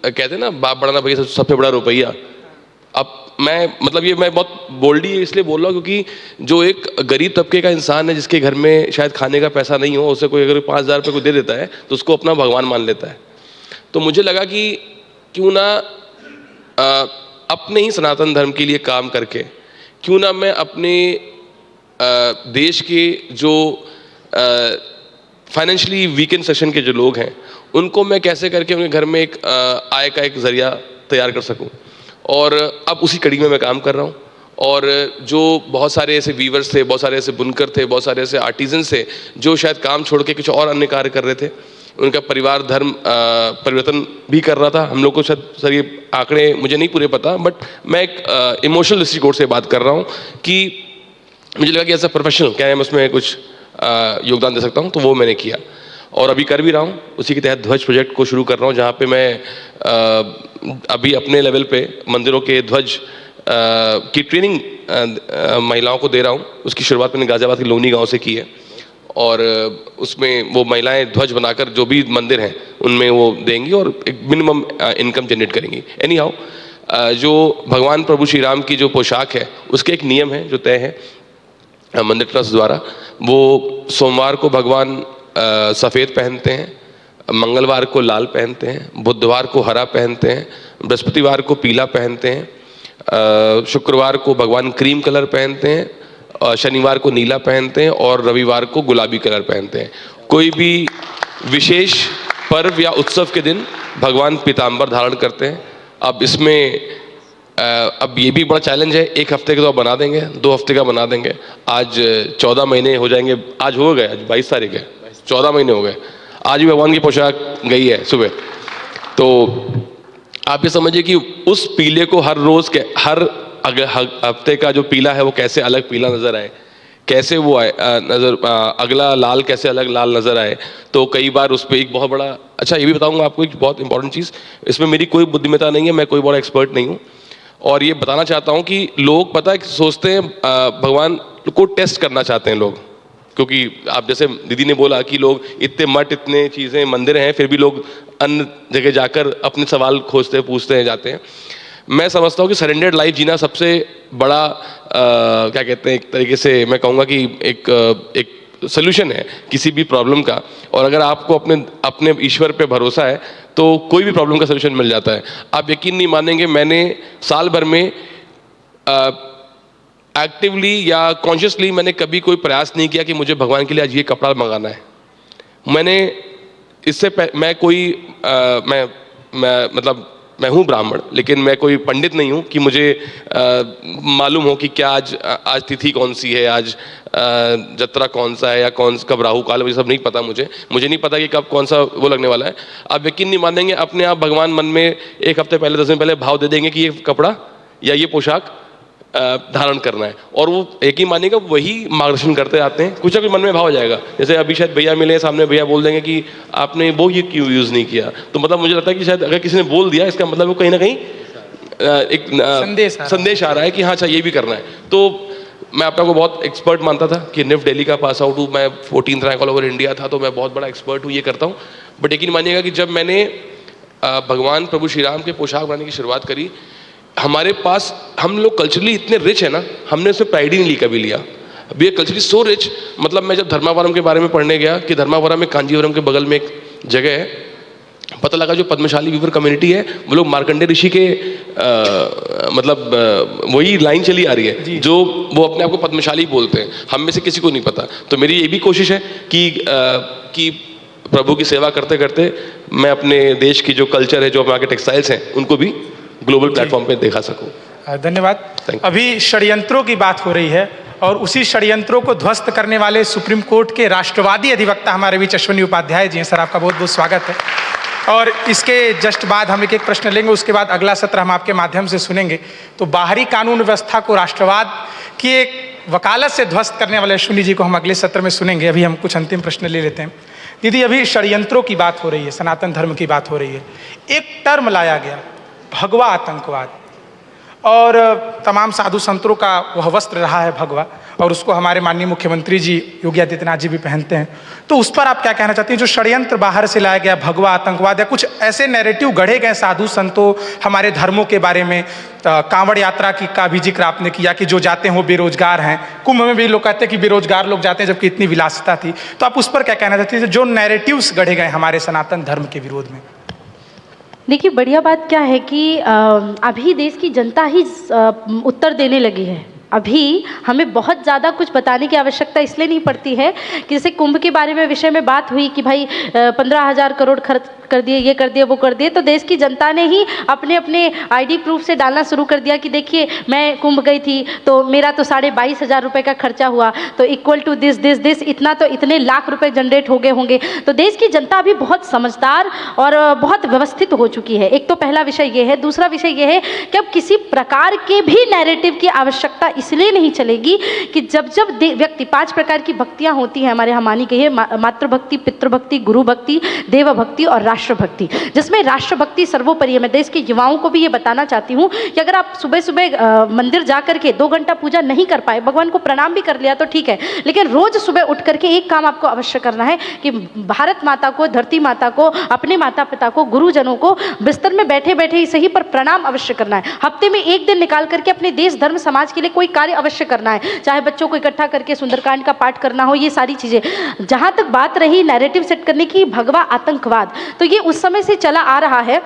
कहते हैं ना बाप बड़ा ना भैया सबसे बड़ा रुपया, अब मैं मतलब ये मैं बहुत बोल्डली इसलिए बोल रहा हूँ क्योंकि जो एक गरीब तबके का इंसान है जिसके घर में शायद खाने का पैसा नहीं हो, उसे कोई अगर 5,000 रुपये को दे देता है तो उसको अपना भगवान मान लेता है। तो मुझे लगा कि क्यों ना अपने ही सनातन धर्म के लिए काम करके, क्यों ना मैं अपने देश के जो फाइनेंशियली वीकेंड सेक्शन के जो लोग हैं उनको मैं कैसे करके उनके घर में एक आय का एक जरिया तैयार कर सकूं। और अब उसी कड़ी में मैं काम कर रहा हूं। और जो बहुत सारे ऐसे वीवर्स थे, बहुत सारे ऐसे बुनकर थे, बहुत सारे ऐसे आर्टिजन थे जो शायद काम छोड़ के कुछ और अन्य कार्य कर रहे थे, उनका परिवार धर्म परिवर्तन भी कर रहा था। हम लोग को शायद सर ये आंकड़े मुझे नहीं पूरे पता, बट मैं एक इमोशनल दृष्टिकोण से बात कर रहा हूँ कि मुझे लगा कि एज अ प्रोफेशनल क्या मैं उसमें कुछ योगदान दे सकता हूँ, तो वो मैंने किया और अभी कर भी रहा हूँ। उसी के तहत ध्वज प्रोजेक्ट को शुरू कर रहा हूँ, जहाँ पे मैं अभी अपने लेवल पे मंदिरों के ध्वज की ट्रेनिंग महिलाओं को दे रहा हूँ। उसकी शुरुआत मैंने गाजियाबाद के लोनी गांव से की है और उसमें वो महिलाएं ध्वज बनाकर जो भी मंदिर हैं उनमें वो देंगी और एक मिनिमम इनकम जनरेट करेंगी। एनी हाउ, जो भगवान प्रभु श्री राम की जो पोशाक है उसके एक नियम है जो तय है मंदिर ट्रस्ट द्वारा। वो सोमवार को भगवान सफ़ेद पहनते हैं, मंगलवार को लाल पहनते हैं, बुधवार को हरा पहनते हैं, बृहस्पतिवार को पीला पहनते हैं, शुक्रवार को भगवान क्रीम कलर पहनते हैं, शनिवार को नीला पहनते हैं और रविवार को गुलाबी कलर पहनते हैं। कोई भी विशेष पर्व या उत्सव के दिन भगवान पीताम्बर धारण करते हैं। अब इसमें अब ये भी बड़ा चैलेंज है, 1 हफ्ते का तो बना देंगे, 2 हफ्ते का बना देंगे। आज 14 महीने हो जाएंगे, आज हो गए, आज 22 तारीख है, 14 महीने हो गए। आज भी भगवान की पोशाक गई है सुबह। तो आप ये समझिए कि उस पीले को हर रोज़ के हर हफ्ते का जो पीला है वो कैसे अलग पीला नज़र आए, कैसे वो आए अगला लाल कैसे अलग लाल नज़र आए। तो कई बार उस पर एक बहुत बड़ा, अच्छा ये भी बताऊंगा आपको एक बहुत इंपॉर्टेंट चीज़, इसमें मेरी कोई बुद्धिमत्ता नहीं है, मैं कोई बड़ा एक्सपर्ट नहीं हूँ और ये बताना चाहता हूँ कि लोग पता है सोचते हैं भगवान को टेस्ट करना चाहते हैं लोग, क्योंकि आप जैसे दीदी ने बोला कि लोग इतने मठ इतने चीज़ें मंदिर हैं फिर भी लोग अन्य जगह जाकर अपने सवाल खोजते पूछते हैं जाते हैं। मैं समझता हूँ कि सरेंडर्ड लाइफ जीना सबसे बड़ा क्या कहते हैं, एक तरीके से मैं कहूँगा कि एक सोल्यूशन है किसी भी प्रॉब्लम का। और अगर आपको अपने ईश्वर पे भरोसा है तो कोई भी प्रॉब्लम का सोल्यूशन मिल जाता है। आप यकीन नहीं मानेंगे, मैंने साल भर में एक्टिवली या कॉन्शियसली मैंने कभी कोई प्रयास नहीं किया कि मुझे भगवान के लिए आज ये कपड़ा मंगाना है। मैंने इससे मैं कोई मतलब मैं हूँ ब्राह्मण, लेकिन मैं कोई पंडित नहीं हूँ कि मुझे मालूम हो कि क्या आज तिथि कौन सी है, आज जत्रा कौन सा है या कब राहु काल, मुझे सब नहीं पता। मुझे नहीं पता कि कब कौन सा वो लगने वाला है। आप यकीन नहीं मानेंगे, अपने आप भगवान मन में 1 हफ्ते पहले 10 दिन पहले भाव दे देंगे कि ये कपड़ा या ये पोशाक धारण करना है, और वो यकीन मानिएगा वही मार्गदर्शन करते आते हैं। कुछ ना कुछ मन में भाव हो जाएगा। जैसे अभी शायद भैया मिले सामने, भैया बोल देंगे कि आपने वो ये क्यों यूज़ नहीं किया, तो मतलब मुझे लगता है कि शायद अगर किसी ने बोल दिया इसका मतलब वो कहीं ना कहीं एक संदेश आ रहा है कि हाँ अच्छा ये भी करना है। तो मैं अपने को बहुत एक्सपर्ट मानता था कि निफ्ट दिल्ली का पास आउट हूँ, मैं 14th rank all over India था, तो मैं बहुत बड़ा एक्सपर्ट हूँ, ये करता हूँ। बट यकीन मानिएगा कि जब मैंने भगवान प्रभु श्री राम के पोशाक बनाने की शुरुआत करी, हमारे पास हम लोग कल्चरली इतने रिच है ना, हमने उसमें प्राइड ही नहीं कभी लिया। We are culturally so rich. मतलब मैं जब धर्मावरम के बारे में पढ़ने गया कि धर्मावरम में कांजीवरम के बगल में एक जगह है, पता लगा जो पद्मशाली वीवर कम्युनिटी है वो लोग मार्कंडे ऋषि के मतलब वही लाइन चली आ रही है जो वो अपने आप को पद्मशाली बोलते हैं। हम में से किसी को नहीं पता। तो मेरी ये भी कोशिश है कि प्रभु की सेवा करते करते मैं अपने देश की जो कल्चर है, जो हमारे टेक्सटाइल्स हैं, उनको भी ग्लोबल प्लेटफॉर्म पे दिखा सकूं। धन्यवाद। अभी षड्यंत्रों की बात हो रही है और उसी षड्यंत्रों को ध्वस्त करने वाले सुप्रीम कोर्ट के राष्ट्रवादी अधिवक्ता हमारे बीच अश्विनी उपाध्याय जी हैं। सर, आपका बहुत बहुत स्वागत है। और इसके जस्ट बाद हम एक एक प्रश्न लेंगे, उसके बाद अगला सत्र हम आपके माध्यम से सुनेंगे। तो बाहरी कानून व्यवस्था को राष्ट्रवाद की एक वकालत से ध्वस्त करने वाले अश्विनी जी को हम अगले सत्र में सुनेंगे। अभी हम कुछ अंतिम प्रश्न ले लेते हैं। दीदी, अभी षड्यंत्रों की बात हो रही है, सनातन धर्म की बात हो रही है। एक टर्म लाया गया, भगवा आतंकवाद, और तमाम साधु संतों का वह वस्त्र रहा है भगवा, और उसको हमारे माननीय मुख्यमंत्री जी योगी आदित्यनाथ जी भी पहनते हैं। तो उस पर आप क्या कहना चाहती हैं? जो षड्यंत्र बाहर से लाया गया भगवा आतंकवाद, या कुछ ऐसे नैरेटिव गढ़े गए साधु संतों हमारे धर्मों के बारे में, कांवड़ यात्रा की का भी जिक्र आपने किया कि जो जाते हैं वो बेरोजगार हैं, कुंभ में भी लोग कहते हैं कि बेरोजगार लोग जाते हैं जबकि इतनी विलासिता थी। तो आप उस पर क्या कहना चाहती हैं, जो नैरेटिव्स गढ़े गए हमारे सनातन धर्म के विरोध में? देखिए, बढ़िया बात क्या है कि अभी देश की जनता ही उत्तर देने लगी है। अभी हमें बहुत ज़्यादा कुछ बताने की आवश्यकता इसलिए नहीं पड़ती है कि जैसे कुंभ के बारे में विषय में बात हुई कि भाई 15,000 करोड़ खर्च कर दिए, ये कर दिए, वो कर दिए, तो देश की जनता ने ही अपने अपने आईडी प्रूफ से डालना शुरू कर दिया कि देखिए मैं कुंभ गई थी तो मेरा तो 22,500 रुपये का खर्चा हुआ, तो इक्वल टू दिस इतना, तो इतने लाख रुपए जनरेट हो गए होंगे। तो देश की जनता अभी बहुत समझदार और बहुत व्यवस्थित हो चुकी है। एक तो पहला विषय ये है। दूसरा विषय ये है कि अब किसी प्रकार के भी नैरेटिव की आवश्यकता इसलिए नहीं चलेगी कि जब जब व्यक्ति 5 प्रकार की भक्तियां होती हैं हमारे यहाँ मानी गई है, मातृभक्ति, पितृभक्ति, गुरु भक्ति, देव भक्ति और राष्ट्रभक्ति, जिसमें राष्ट्रभक्ति सर्वोपरि है। मैं देश के युवाओं को भी ये बताना चाहती हूँ कि अगर आप सुबह सुबह मंदिर जा करके 2 घंटा पूजा नहीं कर पाए, भगवान को प्रणाम भी कर लिया तो ठीक है, लेकिन रोज सुबह उठ करके एक काम आपको अवश्य करना है कि भारत माता को, धरती माता को, अपने माता पिता को, गुरुजनों को बिस्तर में बैठे बैठे ही सही पर प्रणाम अवश्य करना है। हफ्ते में एक दिन निकाल करके अपने देश धर्म समाज के लिए कोई कार्य अवश्य करना है, चाहे बच्चों को इकट्ठा करके सुंदरकांड का पाठ करना हो, ये सारी चीजें। जहां तक बात रही नैरेटिव सेट करने की, भगवा आतंकवाद, तो ये उस समय से चला आ रहा है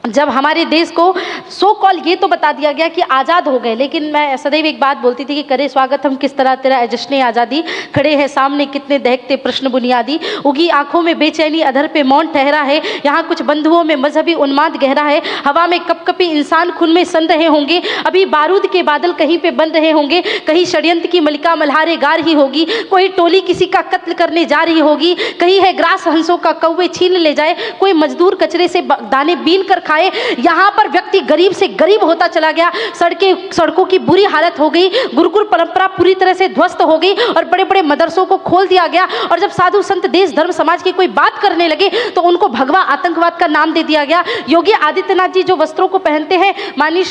जब हमारे देश को सो कॉल ये तो बता दिया गया कि आज़ाद हो गए, लेकिन मैं सदैव एक बात बोलती थी कि करे स्वागत हम किस तरह तेरा जश्न आज़ादी, खड़े हैं सामने कितने दहकते प्रश्न बुनियादी, उगी आंखों में बेचैनी, अधर पे मौन ठहरा है, यहाँ कुछ बंधुओं में मजहबी उन्माद गहरा है, हवा में कपकपी इंसान खून में सन रहे होंगे, अभी बारूद के बादल कहीं पे बन रहे होंगे, कहीं षड्यंत्र की मलिका मल्हारे गा रही होगी, कोई टोली किसी का कत्ल करने जा रही होगी, कहीं है ग्रास हंसों का कौवे छीन ले जाए, कोई मजदूर कचरे से दाने बीन कर खाए। यहाँ पर व्यक्ति गरीब से गरीब होता चला गया, सड़कों की बुरी हालत हो गई, गुरुकुल परंपरा पूरी तरह से ध्वस्त हो गई और बड़े बड़े मदरसों को खोल दिया गया। और जब साधु संत देश धर्म समाज की कोई बात करने लगे तो उनको भगवा आतंकवाद का नाम दे दिया गया। योगी आदित्यनाथ जी जो वस्त्रों को पहनते हैं, माननीय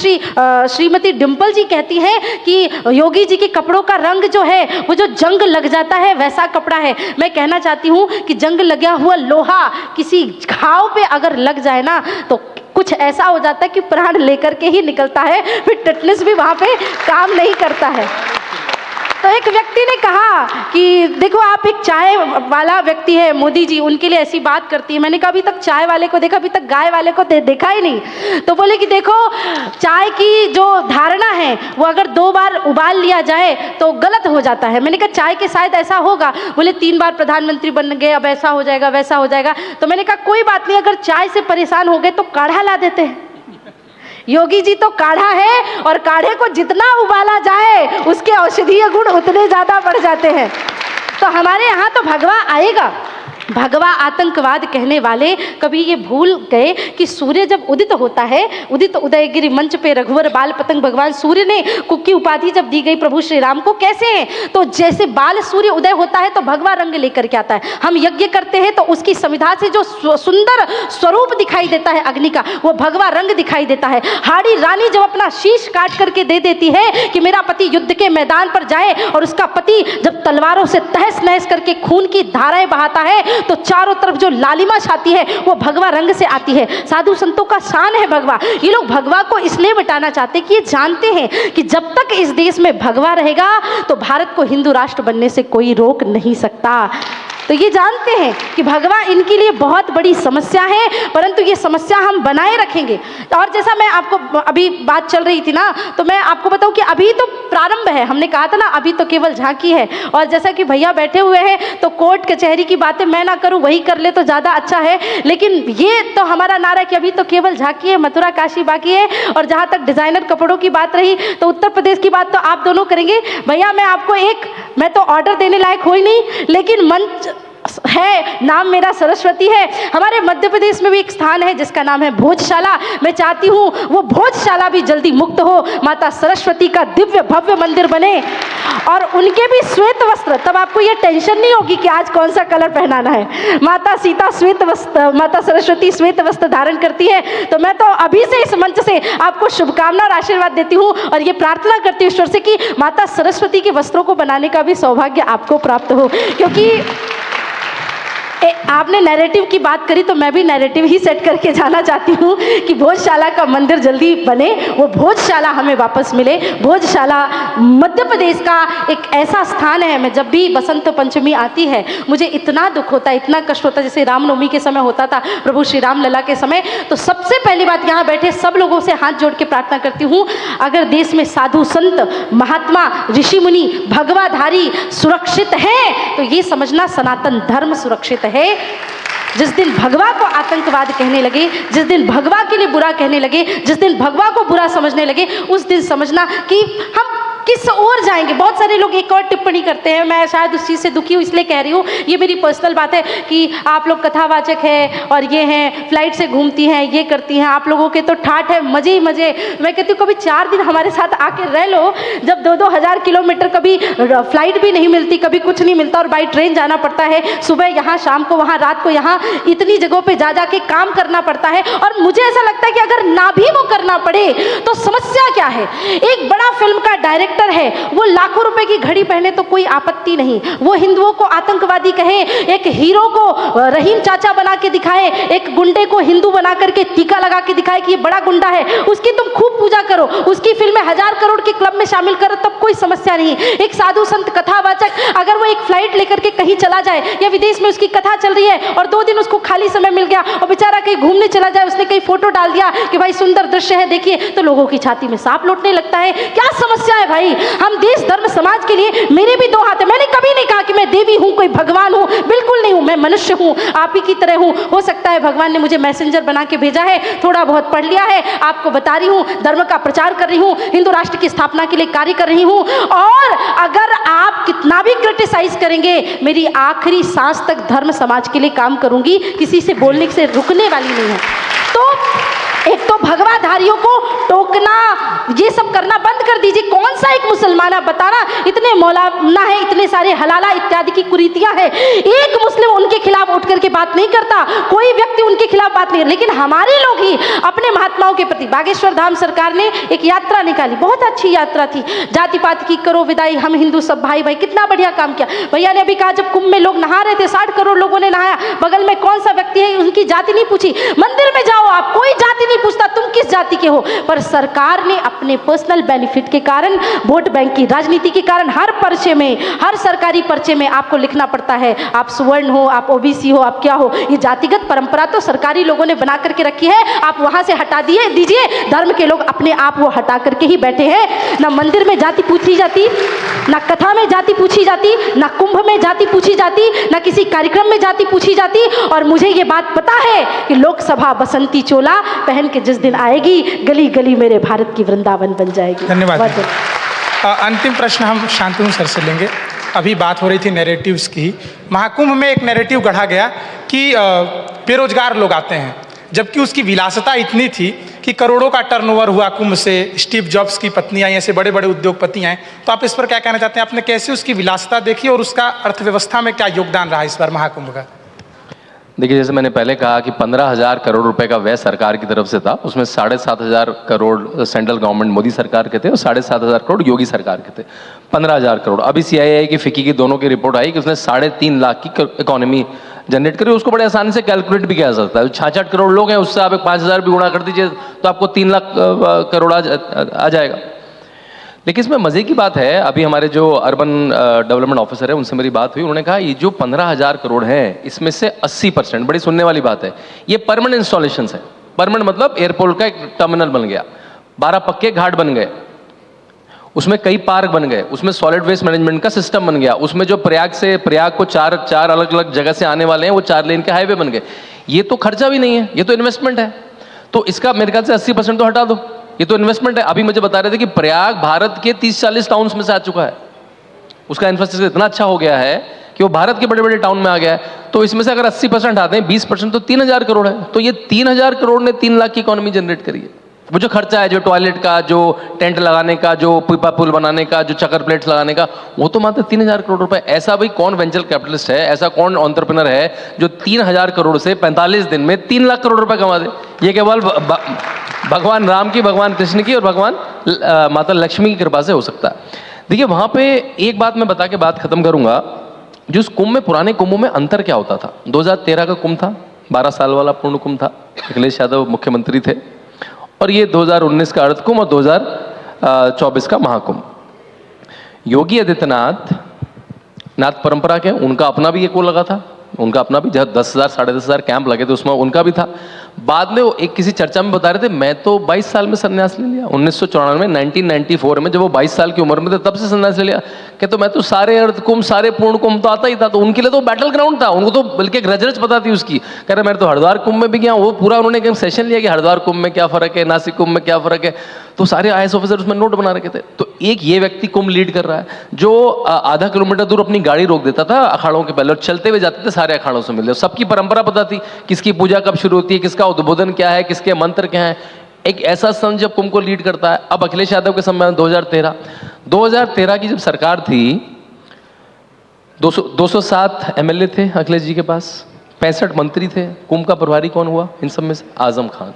श्रीमती डिम्पल जी कहती हैं कि योगी जी के कपड़ों का रंग जो है वो जो जंग लग जाता है वैसा कपड़ा है। मैं कहना चाहती हूँ कि जंग लगा हुआ लोहा किसी घाव पे अगर लग जाए ना तो कुछ ऐसा हो जाता है कि प्राण लेकर के ही निकलता है, फिर टिटनेस भी वहाँ पे काम नहीं करता है। तो एक व्यक्ति ने कहा कि देखो आप एक चाय वाला व्यक्ति है, मोदी जी उनके लिए ऐसी बात करती है। मैंने कहा अभी तक चाय वाले को देखा, अभी तक गाय वाले को देखा ही नहीं। तो बोले कि देखो चाय की जो धारणा है वो अगर 2 बार उबाल लिया जाए तो गलत हो जाता है। मैंने कहा चाय के शायद ऐसा होगा। बोले 3 बार प्रधानमंत्री बन गए, अब ऐसा हो जाएगा वैसा हो जाएगा। तो मैंने कहा कोई बात नहीं, अगर चाय से परेशान हो गए तो काढ़ा ला देते हैं। योगी जी तो काढ़ा है और काढ़े को जितना उबाला जाए उसके औषधीय गुण उतने ज्यादा बढ़ जाते हैं। तो हमारे यहाँ तो भगवा आएगा। भगवा आतंकवाद कहने वाले कभी ये भूल गए कि सूर्य जब उदित होता है, उदित उदयगिरी मंच पे रघुवर बाल पतंग भगवान सूर्य ने कुकी उपाधि जब दी गई प्रभु श्री राम को, कैसे हैं तो जैसे बाल सूर्य उदय होता है तो भगवा रंग लेकर के आता है। हम यज्ञ करते हैं तो उसकी संविधा से जो सुंदर स्वरूप दिखाई देता है अग्नि का, वो भगवा रंग दिखाई देता है। हाड़ी रानी जब अपना शीश काट करके दे देती है कि मेरा पति युद्ध के मैदान पर जाए, और उसका पति जब तलवारों से तहस नहस करके खून की धाराएं बहाता है तो चारों तरफ जो लालिमा छाती है वो भगवा रंग से आती है। साधु संतों का शान है भगवा। ये लोग भगवा को इसलिए मिटाना चाहते कि ये जानते हैं कि जब तक इस देश में भगवा रहेगा तो भारत को हिंदू राष्ट्र बनने से कोई रोक नहीं सकता। तो ये जानते हैं कि भगवान इनके लिए बहुत बड़ी समस्या है, परंतु ये समस्या हम बनाए रखेंगे। और जैसा मैं आपको अभी बात चल रही थी ना, तो मैं आपको बताऊं कि अभी तो प्रारंभ है, हमने कहा था ना अभी तो केवल झांकी है। और जैसा कि भैया बैठे हुए हैं तो कोर्ट कचहरी की बातें मैं ना करूं, वही कर ले तो ज़्यादा अच्छा है। लेकिन ये तो हमारा नारा है कि अभी तो केवल झांकी है, मथुरा काशी बाकी है। और जहाँ तक डिज़ाइनर कपड़ों की बात रही तो उत्तर प्रदेश की बात तो आप दोनों करेंगे। भैया मैं तो ऑर्डर देने लायक हो ही नहीं, लेकिन मंच है, नाम मेरा सरस्वती है। हमारे मध्य प्रदेश में भी एक स्थान है जिसका नाम है भोजशाला। मैं चाहती हूँ वो भोजशाला भी जल्दी मुक्त हो, माता सरस्वती का दिव्य भव्य मंदिर बने और उनके भी श्वेत वस्त्र, तब आपको ये टेंशन नहीं होगी कि आज कौन सा कलर पहनाना है। माता सीता श्वेत वस्त्र, माता सरस्वती श्वेत वस्त्र धारण करती है। तो मैं तो अभी से इस मंच से आपको शुभकामना और आशीर्वाद देती हूँ और ये प्रार्थना करती हूँ ईश्वर से कि माता सरस्वती के वस्त्रों को बनाने का भी सौभाग्य आपको प्राप्त हो। क्योंकि आपने नैरेटिव की बात करी तो मैं भी नैरेटिव ही सेट करके जाना चाहती हूँ कि भोजशाला का मंदिर जल्दी बने, वो भोजशाला हमें वापस मिले। भोजशाला मध्य प्रदेश का एक ऐसा स्थान है, मैं जब भी बसंत पंचमी आती है मुझे इतना दुख होता है, इतना कष्ट होता है, जैसे रामनवमी के समय होता था, प्रभु श्री राम लला के समय। तो सबसे पहली बात यहाँ बैठे सब लोगों से हाथ जोड़ के प्रार्थना करती हूँ, अगर देश में साधु संत महात्मा ऋषि मुनि भगवाधारी सुरक्षित हैं तो ये समझना सनातन धर्म सुरक्षित है। जिस दिन भगवा को आतंकवाद कहने लगे, जिस दिन भगवा के लिए बुरा कहने लगे, जिस दिन भगवा को बुरा समझने लगे, उस दिन समझना कि हम किस ओर जाएंगे। बहुत सारे लोग एक और टिप्पणी करते हैं, मैं शायद उस चीज़ से दुखी हूँ इसलिए कह रही हूँ, ये मेरी पर्सनल बात है कि आप लोग कथावाचक हैं और ये हैं फ्लाइट से घूमती हैं, ये करती हैं, आप लोगों के तो ठाठ है, मज़े ही मज़े। मैं कहती हूँ कभी 4 दिन हमारे साथ आके रह लो, जब 2-2 हज़ार किलोमीटर कभी फ्लाइट भी नहीं मिलती, कभी कुछ नहीं मिलता और बाई ट्रेन जाना पड़ता है, सुबह यहाँ शाम को वहाँ रात को यहाँ, इतनी जगहों पर जा के काम करना पड़ता है। और मुझे ऐसा लगता है कि अगर ना भी वो करना पड़े तो समस्या क्या है। एक बड़ा फिल्म का डायरेक्टर है, वो लाखों रुपए की घड़ी पहने तो कोई आपत्ति नहीं, वो हिंदुओं को आतंकवादी कहे, एक हीरो को रहीम चाचा बना के दिखाए, एक गुंडे को हिंदू बना करके टीका लगा के दिखाए कि ये बड़ा गुंडा है, उसकी तुम खूब पूजा करो, उसकी फिल्में 1000 करोड़ के क्लब में शामिल करो, तब कोई समस्या नहीं। एक साधु संत कथावाचक अगर वो एक फ्लाइट लेकर के कहीं चला जाए या विदेश में उसकी कथा चल रही है और 2 दिन उसको खाली समय मिल गया और बेचारा कहीं घूमने चला जाए, उसने कहीं फोटो डाल दिया कि भाई सुंदर दृश्य है देखिए, तो लोगों की छाती में सांप लौटने लगता है। क्या समस्या है भाई। हम देश धर्म समाज के लिए, मेरे भी 2 हाथ है, मैंने कभी नहीं कहा कि मैं देवी हूं, कोई भगवान हूं, बिल्कुल नहीं हूं, मैं मनुष्य हूं, आप ही की तरह हूं। हो सकता है भगवान ने मुझे मैसेंजर बना के भेजा है, थोड़ा बहुत पढ़ लिया है, आपको बता रही हूं, धर्म का प्रचार कर रही हूं, हिंदू राष्ट्र की स्थापना के लिए कार्य कर रही हूं। और अगर आप कितना भी क्रिटिसाइज करेंगे, मेरी आखिरी सांस तक धर्म समाज के लिए काम करूंगी, किसी से बोलने से रुकने वाली नहीं है। तो एक तो भगवाधारियों को टोकना, ये सब करना बंद कर दीजिए। कौन सा एक मुसलमान आप बताना, इतने मौलाना है, इतने सारे हलाला इत्यादि की कुरीतियां हैं, एक मुस्लिम उनके खिलाफ उठ करके बात नहीं करता, कोई व्यक्ति उनके खिलाफ बात नहीं। लेकिन हमारे लोग ही अपने महात्माओं के प्रति, बागेश्वर धाम सरकार ने एक यात्रा निकाली, बहुत अच्छी यात्रा थी, जाति पात की करो विदाई, हम हिंदू सब भाई भाई, कितना बढ़िया काम किया। भैया ने अभी कहा जब कुंभ में लोग नहा रहे थे, 60 करोड़ लोगों ने नहाया, बगल में कौन सा व्यक्ति है उनकी जाति नहीं पूछी। मंदिर में जाओ आप, कोई जाति पूछता तुम किस जाति के हो, पर सरकार ने अपने पर्सनल बेनिफिट के कारण, वोट बैंक की राजनीति के कारण हर पर्चे में, हर सरकारी पर्चे में आपको लिखना पड़ता है आप सुवर्ण हो, आप ओबीसी हो, आप क्या हो। ये जातिगत परंपरा तो सरकारी लोगों ने बना करके रखी है, आप वहां से हटा दीजिए। धर्म के लोग अपने आप वो हटा करके ही बैठे हैं। ना मंदिर में जाति पूछी जाती, ना कथा में जाति पूछी जाती, ना कुंभ में जाति पूछी जाती, ना किसी कार्यक्रम में जाति पूछी जाती। और मुझे ये बात पता है कि लोकसभा बसंती चोला पहन के जिस दिन आएगी, गली गली मेरे भारत की वृंदावन बन जाएगी। धन्यवाद। अंतिम प्रश्न हम शांतनु सर से लेंगे। अभी बात हो रही थी नैरेटिव्स की। महाकुंभ में एक नैरेटिव गढ़ा गया कि बेरोजगार लोग आते हैं, जबकि उसकी विलासिता इतनी थी कि करोड़ों का टर्नओवर हुआ कुंभ से, स्टीव जॉब्स की पत्नी आई, ऐसे बड़े बड़े उद्योगपति आए। तो आप इस पर क्या कहना चाहते हैं, आपने कैसे उसकी विलासिता देखी और उसका अर्थव्यवस्था में क्या योगदान रहा इस बार महाकुंभ का? देखिए, जैसे मैंने पहले कहा कि 15,000 करोड़ रुपए का व्यय सरकार की तरफ से था, उसमें 7,500 करोड़ सेंट्रल गवर्नमेंट मोदी सरकार के थे और 7,500 करोड़ योगी सरकार के थे। 15,000 करोड़। अभी CII की फिक्की की दोनों की रिपोर्ट आई कि उसने 3.5 लाख की इकोनॉमी जनरेट करी। उसको बड़े आसानी से कैलकुलेट भी किया जा सकता है। 66 करोड़ लोग हैं, उससे आप 5,000 भी गुणा कर दीजिए तो आपको 3 लाख करोड़ आ जाएगा। लेकिन इसमें मजे की बात है, अभी हमारे जो अर्बन डेवलपमेंट ऑफिसर है उनसे मेरी बात हुई, उन्होंने कहा ये जो 15,000 करोड़ है इसमें से 80%, बड़ी सुनने वाली बात है, ये परमानेंट इंस्टॉलेशन है। परमानेंट मतलब एयरपोर्ट का एक टर्मिनल बन गया, 12 पक्के घाट बन गए, उसमें कई पार्क बन गए, उसमें सॉलिड वेस्ट मैनेजमेंट का सिस्टम बन गया, उसमें जो प्रयाग को चार अलग अलग जगह से आने वाले हैं वो 4 लेन के हाईवे बन गए। ये तो खर्चा भी नहीं है, ये तो इन्वेस्टमेंट है। तो इसका मेरे ख्याल से 80% तो हटा दो, ये तो इन्वेस्टमेंट है। अभी मुझे बता रहे थे कि प्रयाग भारत के 30-40 टाउन्स में से आ चुका है, उसका इंफ्रास्ट्रक्चर इतना अच्छा हो गया है कि वो भारत के बड़े बड़े टाउन में आ गया है। तो इसमें से अगर 80% आते हैं, 20% तो 3,000 करोड़ है। तो ये 3,000 करोड़ ने 3 लाख की इकोनॉमी जनरेट करी है। वो जो खर्चा है, जो टॉयलेट का, जो टेंट लगाने का, जो पीपा पुल बनाने का, जो चक्कर प्लेट्स लगाने का, वो तो मात्र 3,000 करोड़ रुपए। ऐसा भाई कौन वेंचर कैपिटलिस्ट है, ऐसा कौन एंटरप्रेन्योर है जो 3,000 करोड़ से 45 दिन में 3 लाख करोड़ रुपए कमा दे? ये केवल भगवान राम की, भगवान कृष्ण की और भगवान माता लक्ष्मी की कृपा से हो सकता है। देखिए वहां पे एक बात मैं बता के बात खत्म करूंगा, जो उस कुंभ में, पुराने कुंभों में अंतर क्या होता था। 2013 का कुंभ था, 12 साल वाला पूर्ण कुंभ था, अखिलेश यादव मुख्यमंत्री थे, और ये 2019 का अर्ध कुंभ और 2024 का महाकुंभ। योगी आदित्यनाथ नाथ परंपरा के, उनका अपना भी एक वो लगा था, उनका अपना भी 10,000 साढ़े 10,000 कैंप लगे थे, उसमें उनका भी था। बाद में वो एक किसी चर्चा में बता रहे थे, मैं तो 22 साल में संन्यास ले लिया, 1994 1994 में, जब वो 22 साल की उम्र में थे तब से संन्यास ले लिया। कहते तो मैं तो सारे अर्ध कुंभ, सारे पूर्ण कुंभ तो आता ही था। तो उनके लिए तो बैटल ग्राउंड था, उनको तो बल्कि एक रजरज पता थी उसकी। कह रहे मैं तो हरिद्वार कुंभ में भी गया, वो पूरा उन्होंने एक सेशन लिया कि हरिद्वार कुंभ में क्या फर्क है, नासिक कुंभ में क्या फर्क है। तो सारे IAS ऑफिसर उसमें नोट बना रखे थे। तो एक ये व्यक्ति कुंभ लीड कर रहा है, जो आधा किलोमीटर दूर अपनी गाड़ी रोक देता था अखाड़ों के पहले और चलते हुए जाते थे सारे अखाड़ों से मिलते। सबकी परंपरा पता थी, किसकी पूजा कब शुरू होती है, किसका उद्बोधन क्या है, किसके मंत्र क्या है। एक ऐसा संत जब कुंभ को लीड करता है। अब अखिलेश यादव के समय में 2013 की जब सरकार थी, 207 MLA थे अखिलेश जी के पास, 65 मंत्री थे। कुंभ का प्रभारी कौन हुआ इन सब में से? आजम खान।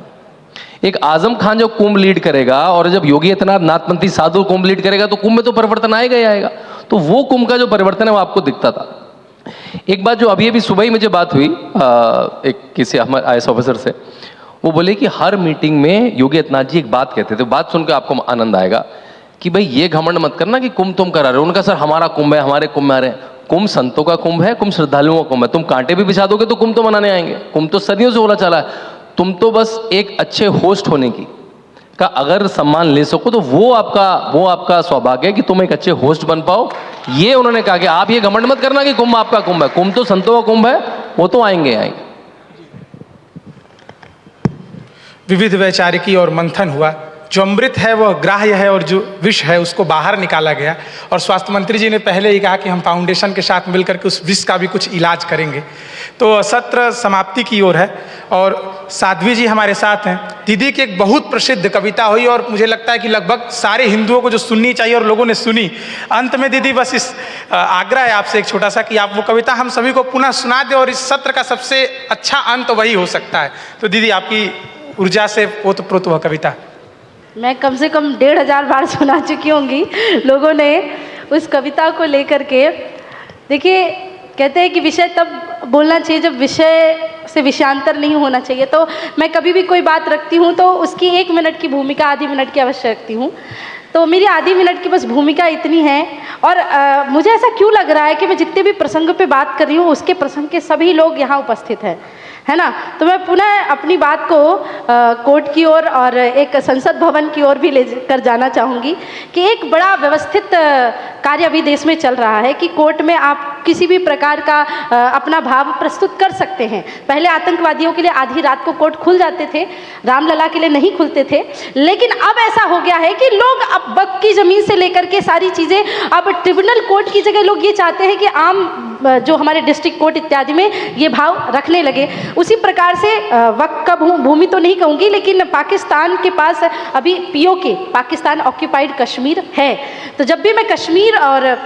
एक आजम खान जो कुंभ लीड करेगा, और जब योगी आदित्यनाथ नाथपंथी साधु कुंभ लीड करेगा, तो कुंभ में तो परिवर्तन आएगा ही आएगा। तो वो कुंभ का जो परिवर्तन है वो आपको दिखता था। एक बात जो अभी सुबह ही मुझे बात हुई एक किसी हमारे IAS ऑफिसर से, वो बोले कि हर मीटिंग में योगी आदित्यनाथ जी एक बात कहते थे, बात सुनकर आपको आनंद आएगा, कि भाई ये घमंड मत करना कि कुंभ तुम करा रहे हो। उनका सर हमारा कुंभ है, हमारे कुंभ में आ रहे हैं। कुंभ संतों का कुंभ है, कुंभ श्रद्धालुओं का कुंभ है। तुम कांटे भी बिछा दोगे तो कुंभ तो मनाने आएंगे। कुंभ तो सदियों से हो चला है। तुम तो बस एक अच्छे होस्ट होने की का अगर सम्मान ले सको तो वो आपका सौभाग्य है कि तुम एक अच्छे होस्ट बन पाओ। ये उन्होंने कहा कि आप ये घमंड मत करना कि कुंभ आपका कुंभ है। कुंभ तो संतों का कुंभ है, वो तो आएंगे। विविध वैचारिकी और मंथन हुआ। जो अमृत है वह ग्राह्य है और जो विष है उसको बाहर निकाला गया। और स्वास्थ्य मंत्री जी ने पहले ही कहा कि हम फाउंडेशन के साथ मिलकर के उस विष का भी कुछ इलाज करेंगे। तो सत्र समाप्ति की ओर है और साध्वी जी हमारे साथ हैं। दीदी की एक बहुत प्रसिद्ध कविता हुई और मुझे लगता है कि लगभग सारे हिंदुओं को जो सुननी चाहिए और लोगों ने सुनी। अंत में दीदी बस इस आग्रह है आपसे एक छोटा सा कि आप वो कविता हम सभी को पुनः सुना दें और इस सत्र का सबसे अच्छा अंत वही हो सकता है। तो दीदी आपकी ऊर्जा से ओतप्रोत वह कविता। मैं कम से कम 1,500 बार सुना चुकी होंगी लोगों ने उस कविता को लेकर के। देखिए कहते हैं कि विषय तब बोलना चाहिए जब विषय से विषयांतर नहीं होना चाहिए। तो मैं कभी भी कोई बात रखती हूँ तो उसकी 1 मिनट की भूमिका आधी मिनट की अवश्य रखती हूँ। तो मेरी आधी मिनट की बस भूमिका इतनी है। और मुझे ऐसा क्यों लग रहा है कि मैं जितने भी प्रसंग पे बात कर रही हूँ उसके प्रसंग के सभी लोग यहाँ उपस्थित हैं, है ना। तो मैं पुनः अपनी बात को कोर्ट की ओर और एक संसद भवन की ओर भी ले कर जाना चाहूँगी कि एक बड़ा व्यवस्थित कार्य अभी देश में चल रहा है कि कोर्ट में आप किसी भी प्रकार का अपना भाव प्रस्तुत कर सकते हैं। पहले आतंकवादियों के लिए आधी रात को कोर्ट खुल जाते थे, रामलला के लिए नहीं खुलते थे। लेकिन अब ऐसा हो गया है कि लोग अब वक्त की ज़मीन से लेकर के सारी चीज़ें अब ट्रिब्यूनल कोर्ट की जगह लोग ये चाहते हैं कि आम जो हमारे डिस्ट्रिक्ट कोर्ट इत्यादि में ये भाव रखने लगे। उसी प्रकार से वक्त का भूमि तो नहीं कहूँगी, लेकिन पाकिस्तान के पास अभी POK पाकिस्तान ऑक्यूपाइड कश्मीर है। तो जब भी मैं कश्मीर और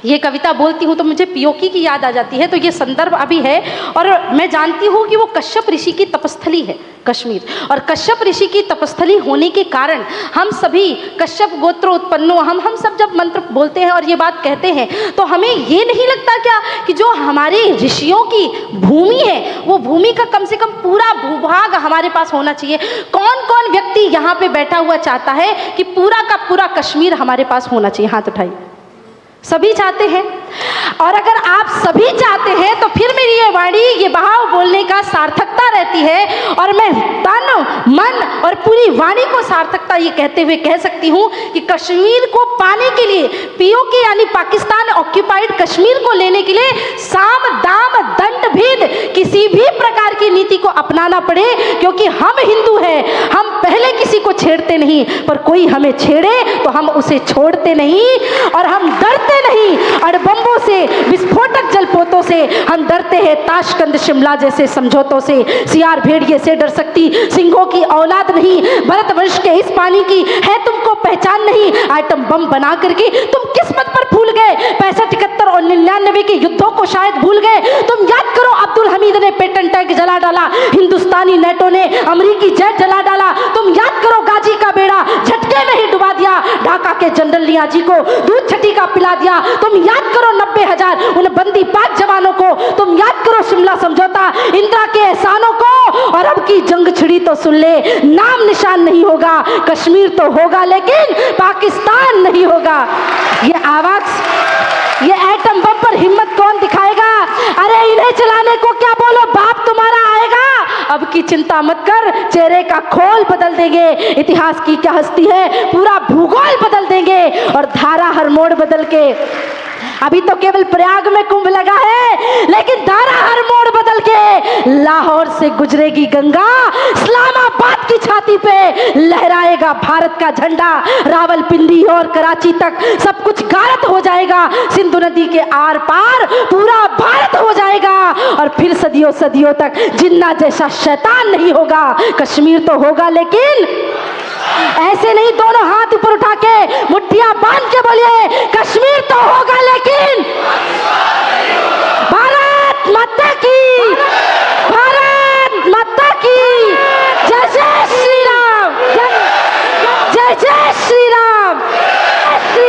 ये कविता बोलती हूँ तो मुझे POK की याद आ जाती है। तो ये संदर्भ अभी है और मैं जानती हूँ कि वो कश्यप ऋषि की तपस्थली है। कश्मीर। और कश्यप ऋषि की तपस्थली होने के कारण हम सभी कश्यप गोत्र उत्पन्नो हम सब जब मंत्र बोलते हैं और ये बात कहते हैं तो हमें ये नहीं लगता क्या कि जो हमारे ऋषियों की भूमि है वो भूमि का कम से कम पूरा भूभाग हमारे पास होना चाहिए। कौन कौन व्यक्ति यहाँ पे बैठा हुआ चाहता है कि पूरा का पूरा कश्मीर हमारे पास होना चाहिए? हाथ उठाइए। सभी चाहते हैं। और अगर आप सभी चाहते हैं तो फिर मेरी ये वाणी, ये बहाव बोलने का सार्थकता रहती है और मैं तन मन और पूरी वाणी को सार्थकता ये कहते हुए कह सकती हूँ कि कश्मीर को पाने के लिए, पीओके यानी पाकिस्तान ऑक्यूपाइड कश्मीर को लेने के लिए साम दाम दंड भेद किसी भी प्रकार की नीति को अपनाना पड़े, क्योंकि हम हिंदू हैं, हम पहले किसी को छेड़ते नहीं, पर कोई हमें छेड़े तो हम उसे छोड़ते नहीं और हम डरते नहीं। अणबम्बों से, विस्फोटक जलपोतों से हम डरते हैं, ताशकंद शिमला जैसे समझौतों से। सियार भेड़िए से डर सकती सिंहों की औलाद नहीं, भरतवंश के इस पानी की है तुमको पहचान नहीं। आइटम बम बना करके तुम किस्मत पर भूल गए, 65, 71 और 99 के युद्धों को शायद भूल गए। तुम याद करो, अब्दुल हमीद ने पेटेंट टैंक जला डाला, हिंदुस्तानी नेटो ने अमरीकी जेट जला डाला। तुम याद करो, गाजी का बेड़ा झटके में ही डुबा दिया, ढाका के जनरल नियाजी को दूध छठी का पिला दिया। तुम याद करो 90,000 उन बंदी पाक जवानों को। तुम याद करो शिमला समझौता, इंदिरा के एहसानों को। और अब की जंग छिड़ी तो सुन ले, नाम निशान नहीं होगा, कश्मीर तो होगा लेकिन पाकिस्तान नहीं होगा। ये आवाज, ये एटम बम पर हिम्मत कौन दिखाएगा? अरे इन्हें चलाने को क्या बोलो, बाप तुम्हारा आएगा। अब की चिंता मत कर, चेहरे का खोल बदल देंगे। इतिहास की क्या हस्ती है, पूरा भूगोल बदल देंगे और धारा हर मोड़ बदल के। अभी तो केवल प्रयाग में कुंभ लगा है, लेकिन धारा हर मोड़ बदल के लाहौर से गुजरेगी गंगा, इस्लामाबाद की छाती पे लहराएगा भारत का झंडा। रावलपिंडी और कराची तक सब कुछ गारत हो जाएगा, सिंधु नदी के आर पार पूरा भारत हो जाएगा और फिर सदियों सदियों तक जिन्ना जैसा शैतान नहीं होगा। कश्मीर तो होगा लेकिन ऐसे नहीं, दोनों हाथ ऊपर उठा के मुट्ठियां बांध के बोलिए, कश्मीर तो होगा लेकिन भारत माता की, भारत माता की जय जय श्री राम, जय जय श्री राम।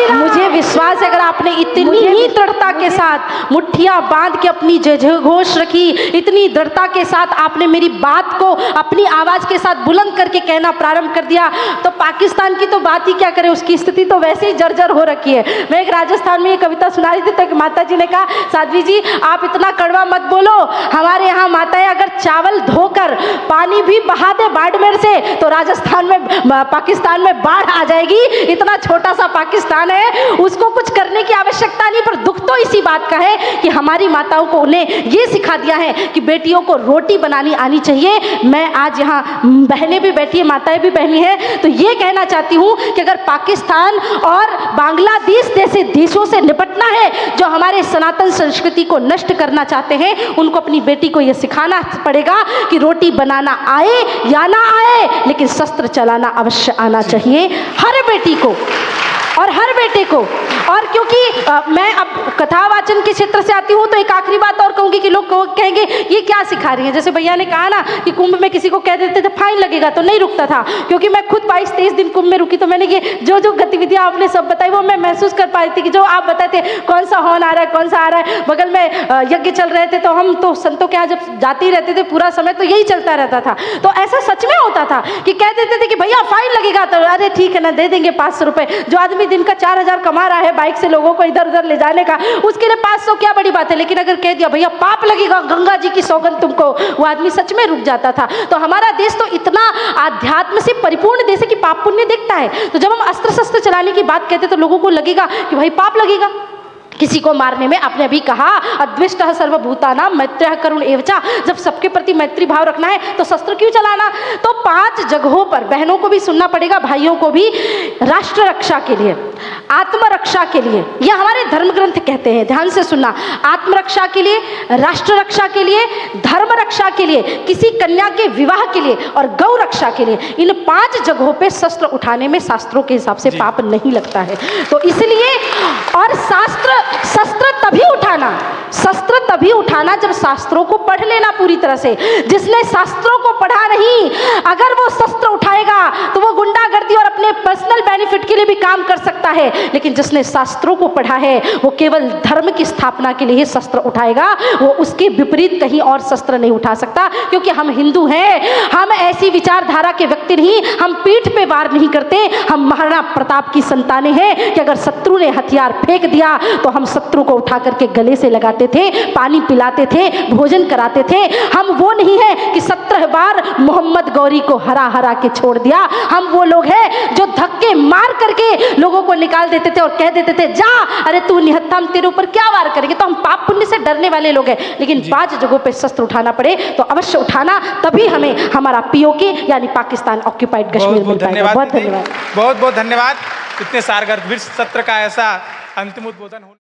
मुझे विश्वास है अगर आपने इतनी ही दृढ़ता के साथ मुट्ठियां बांध के अपनी जय जय घोष रखी, इतनी दृढ़ता के साथ आपने मेरी बात को अपनी आवाज के साथ बुलंद करके कहना प्रारंभ कर दिया, तो पाकिस्तान की तो बात ही क्या करे, उसकी स्थिति तो वैसे ही जर्जर हो रखी है। मैं एक राजस्थान में ये कविता सुना रही थी तो एक माता जी ने कहा, साध्वी जी आप इतना कड़वा मत बोलो, हमारे यहाँ माताएं अगर चावल धोकर पानी भी बहा दे बाड़मेर से तो राजस्थान में, पाकिस्तान में बाढ़ आ जाएगी। इतना छोटा सा पाकिस्तान है, उसको कुछ करने की आवश्यकता नहीं। पर दुख तो इसी बात का है कि हमारी माताओं को उन्हें ये सिखा दिया है कि बेटियों को रोटी बनानी आनी चाहिए। मैं आज यहाँ बहनें भी बैठी है, माताएं भी बहनी हैं, तो ये कहना चाहती हूँ कि अगर पाकिस्तान और बांग्लादेश जैसे देशों से निपटना है जो हमारे सनातन संस्कृति को नष्ट करना चाहते हैं, उनको अपनी बेटी को यह सिखाना पड़ेगा कि रोटी बनाना आए या ना आए, लेकिन शस्त्र चलाना अवश्य आना चाहिए हर बेटी को और हर बेटे को। और क्योंकि मैं अब कथावाचन के क्षेत्र से आती हूँ तो एक आखिरी बात और कहूँगी कि लोग कहेंगे ये क्या सिखा रही है। जैसे भैया ने कहा ना कि कुंभ में किसी को कह देते थे फाइन लगेगा तो नहीं रुकता था, क्योंकि मैं खुद 22-23 दिन कुंभ में रुकी तो मैंने ये जो गतिविधियाँ आपने सब बताई वो मैं महसूस कर पाई थी कि जो आप बताए थे कौन सा हॉर्न आ रहा है, कौन सा आ रहा है। बगल में यज्ञ चल रहे थे तो हम तो संतों के यहाँ जब जाते ही रहते थे पूरा समय तो यही चलता रहता था। तो ऐसा सच में होता था कि कह देते थे कि भैया फाइन लगेगा, तो अरे ठीक है ना दे देंगे 500 रुपये। जो आदमी दिन का 4,000 कमा रहा है बाइक से लोगों को इधर उधर ले जाने का, उसके लिए 500 क्या बड़ी बात है। लेकिन अगर कह दिया भैया पाप लगेगा, गंगा जी की सौगंध तुमको, वो आदमी सच में रुक जाता था। तो हमारा देश तो इतना आध्यात्म से परिपूर्ण देश है कि पाप पुण्य देखता है। तो जब हम अस्त्र शस्त्र चलाने की बात कहते तो लोगों को लगेगा कि भाई पाप लगेगा किसी को मारने में। आपने अभी कहा अद्वेष्टः सर्वभूतानां मैत्र्यः करुण एवचा, जब सबके प्रति मैत्री भाव रखना है तो शस्त्र क्यों चलाना। तो 5 जगहों पर बहनों को भी सुनना पड़ेगा, भाइयों को भी, राष्ट्र रक्षा के लिए, आत्मरक्षा के लिए, यह हमारे धर्म ग्रंथ कहते हैं, ध्यान से सुनना, आत्मरक्षा के लिए, राष्ट्र रक्षा के लिए, धर्म रक्षा के लिए, किसी कन्या के विवाह के लिए और गौ रक्षा के लिए, इन 5 जगहों पे शस्त्र उठाने में शास्त्रों के हिसाब से पाप नहीं लगता है। तो इसलिए और शास्त्र शस्त्र तभी उठाना जब शास्त्रों को पढ़ लेना पूरी तरह से। जिसने शास्त्रों को पढ़ा नहीं, अगर वो शस्त्र उठाएगा तो वो गुंडागर्दी और अपने पर्सनल बेनिफिट के लिए भी काम कर सकता है, लेकिन जिसने शास्त्रों को पढ़ा है वो केवल धर्म की स्थापना के लिए शस्त्र उठाएगा, वो उसके विपरीत कहीं और शस्त्र नहीं उठा सकता। क्योंकि हम हिंदू हैं, हम ऐसी विचारधारा के व्यक्ति नहीं, हम पीठ पे वार नहीं करते। हम महाराणा प्रताप की संतानें हैं कि अगर शत्रु ने हथियार फेंक दिया तो हम शत्रु को उठा करके गले से लगाते थे, पानी पिलाते थे, भोजन कराते थे। हम वो नहीं है कि 17 बार मोहम्मद गौरी को हरा हरा के छोड़ दिया। हम वो लोग हैं जो धक्के मार करके लोगों को निकाल देते थे और कह देते थे जा, अरे तू निहत्था, हम तेरे ऊपर क्या वार करेंगे। तो हम पाप पुण्य से डरने वाले लोग हैं, लेकिन बाज जगहों पे शस्त्र उठाना पड़े तो अवश्य उठाना, तभी हमें हमारा पीओके यानी पाकिस्तान ऑक्यूपाइड कश्मीर मिल पाएगा। बहुत धन्यवाद, बहुत बहुत धन्यवाद। इतने सारगर सत्र का ऐसा अंतिम उद्बोधन हो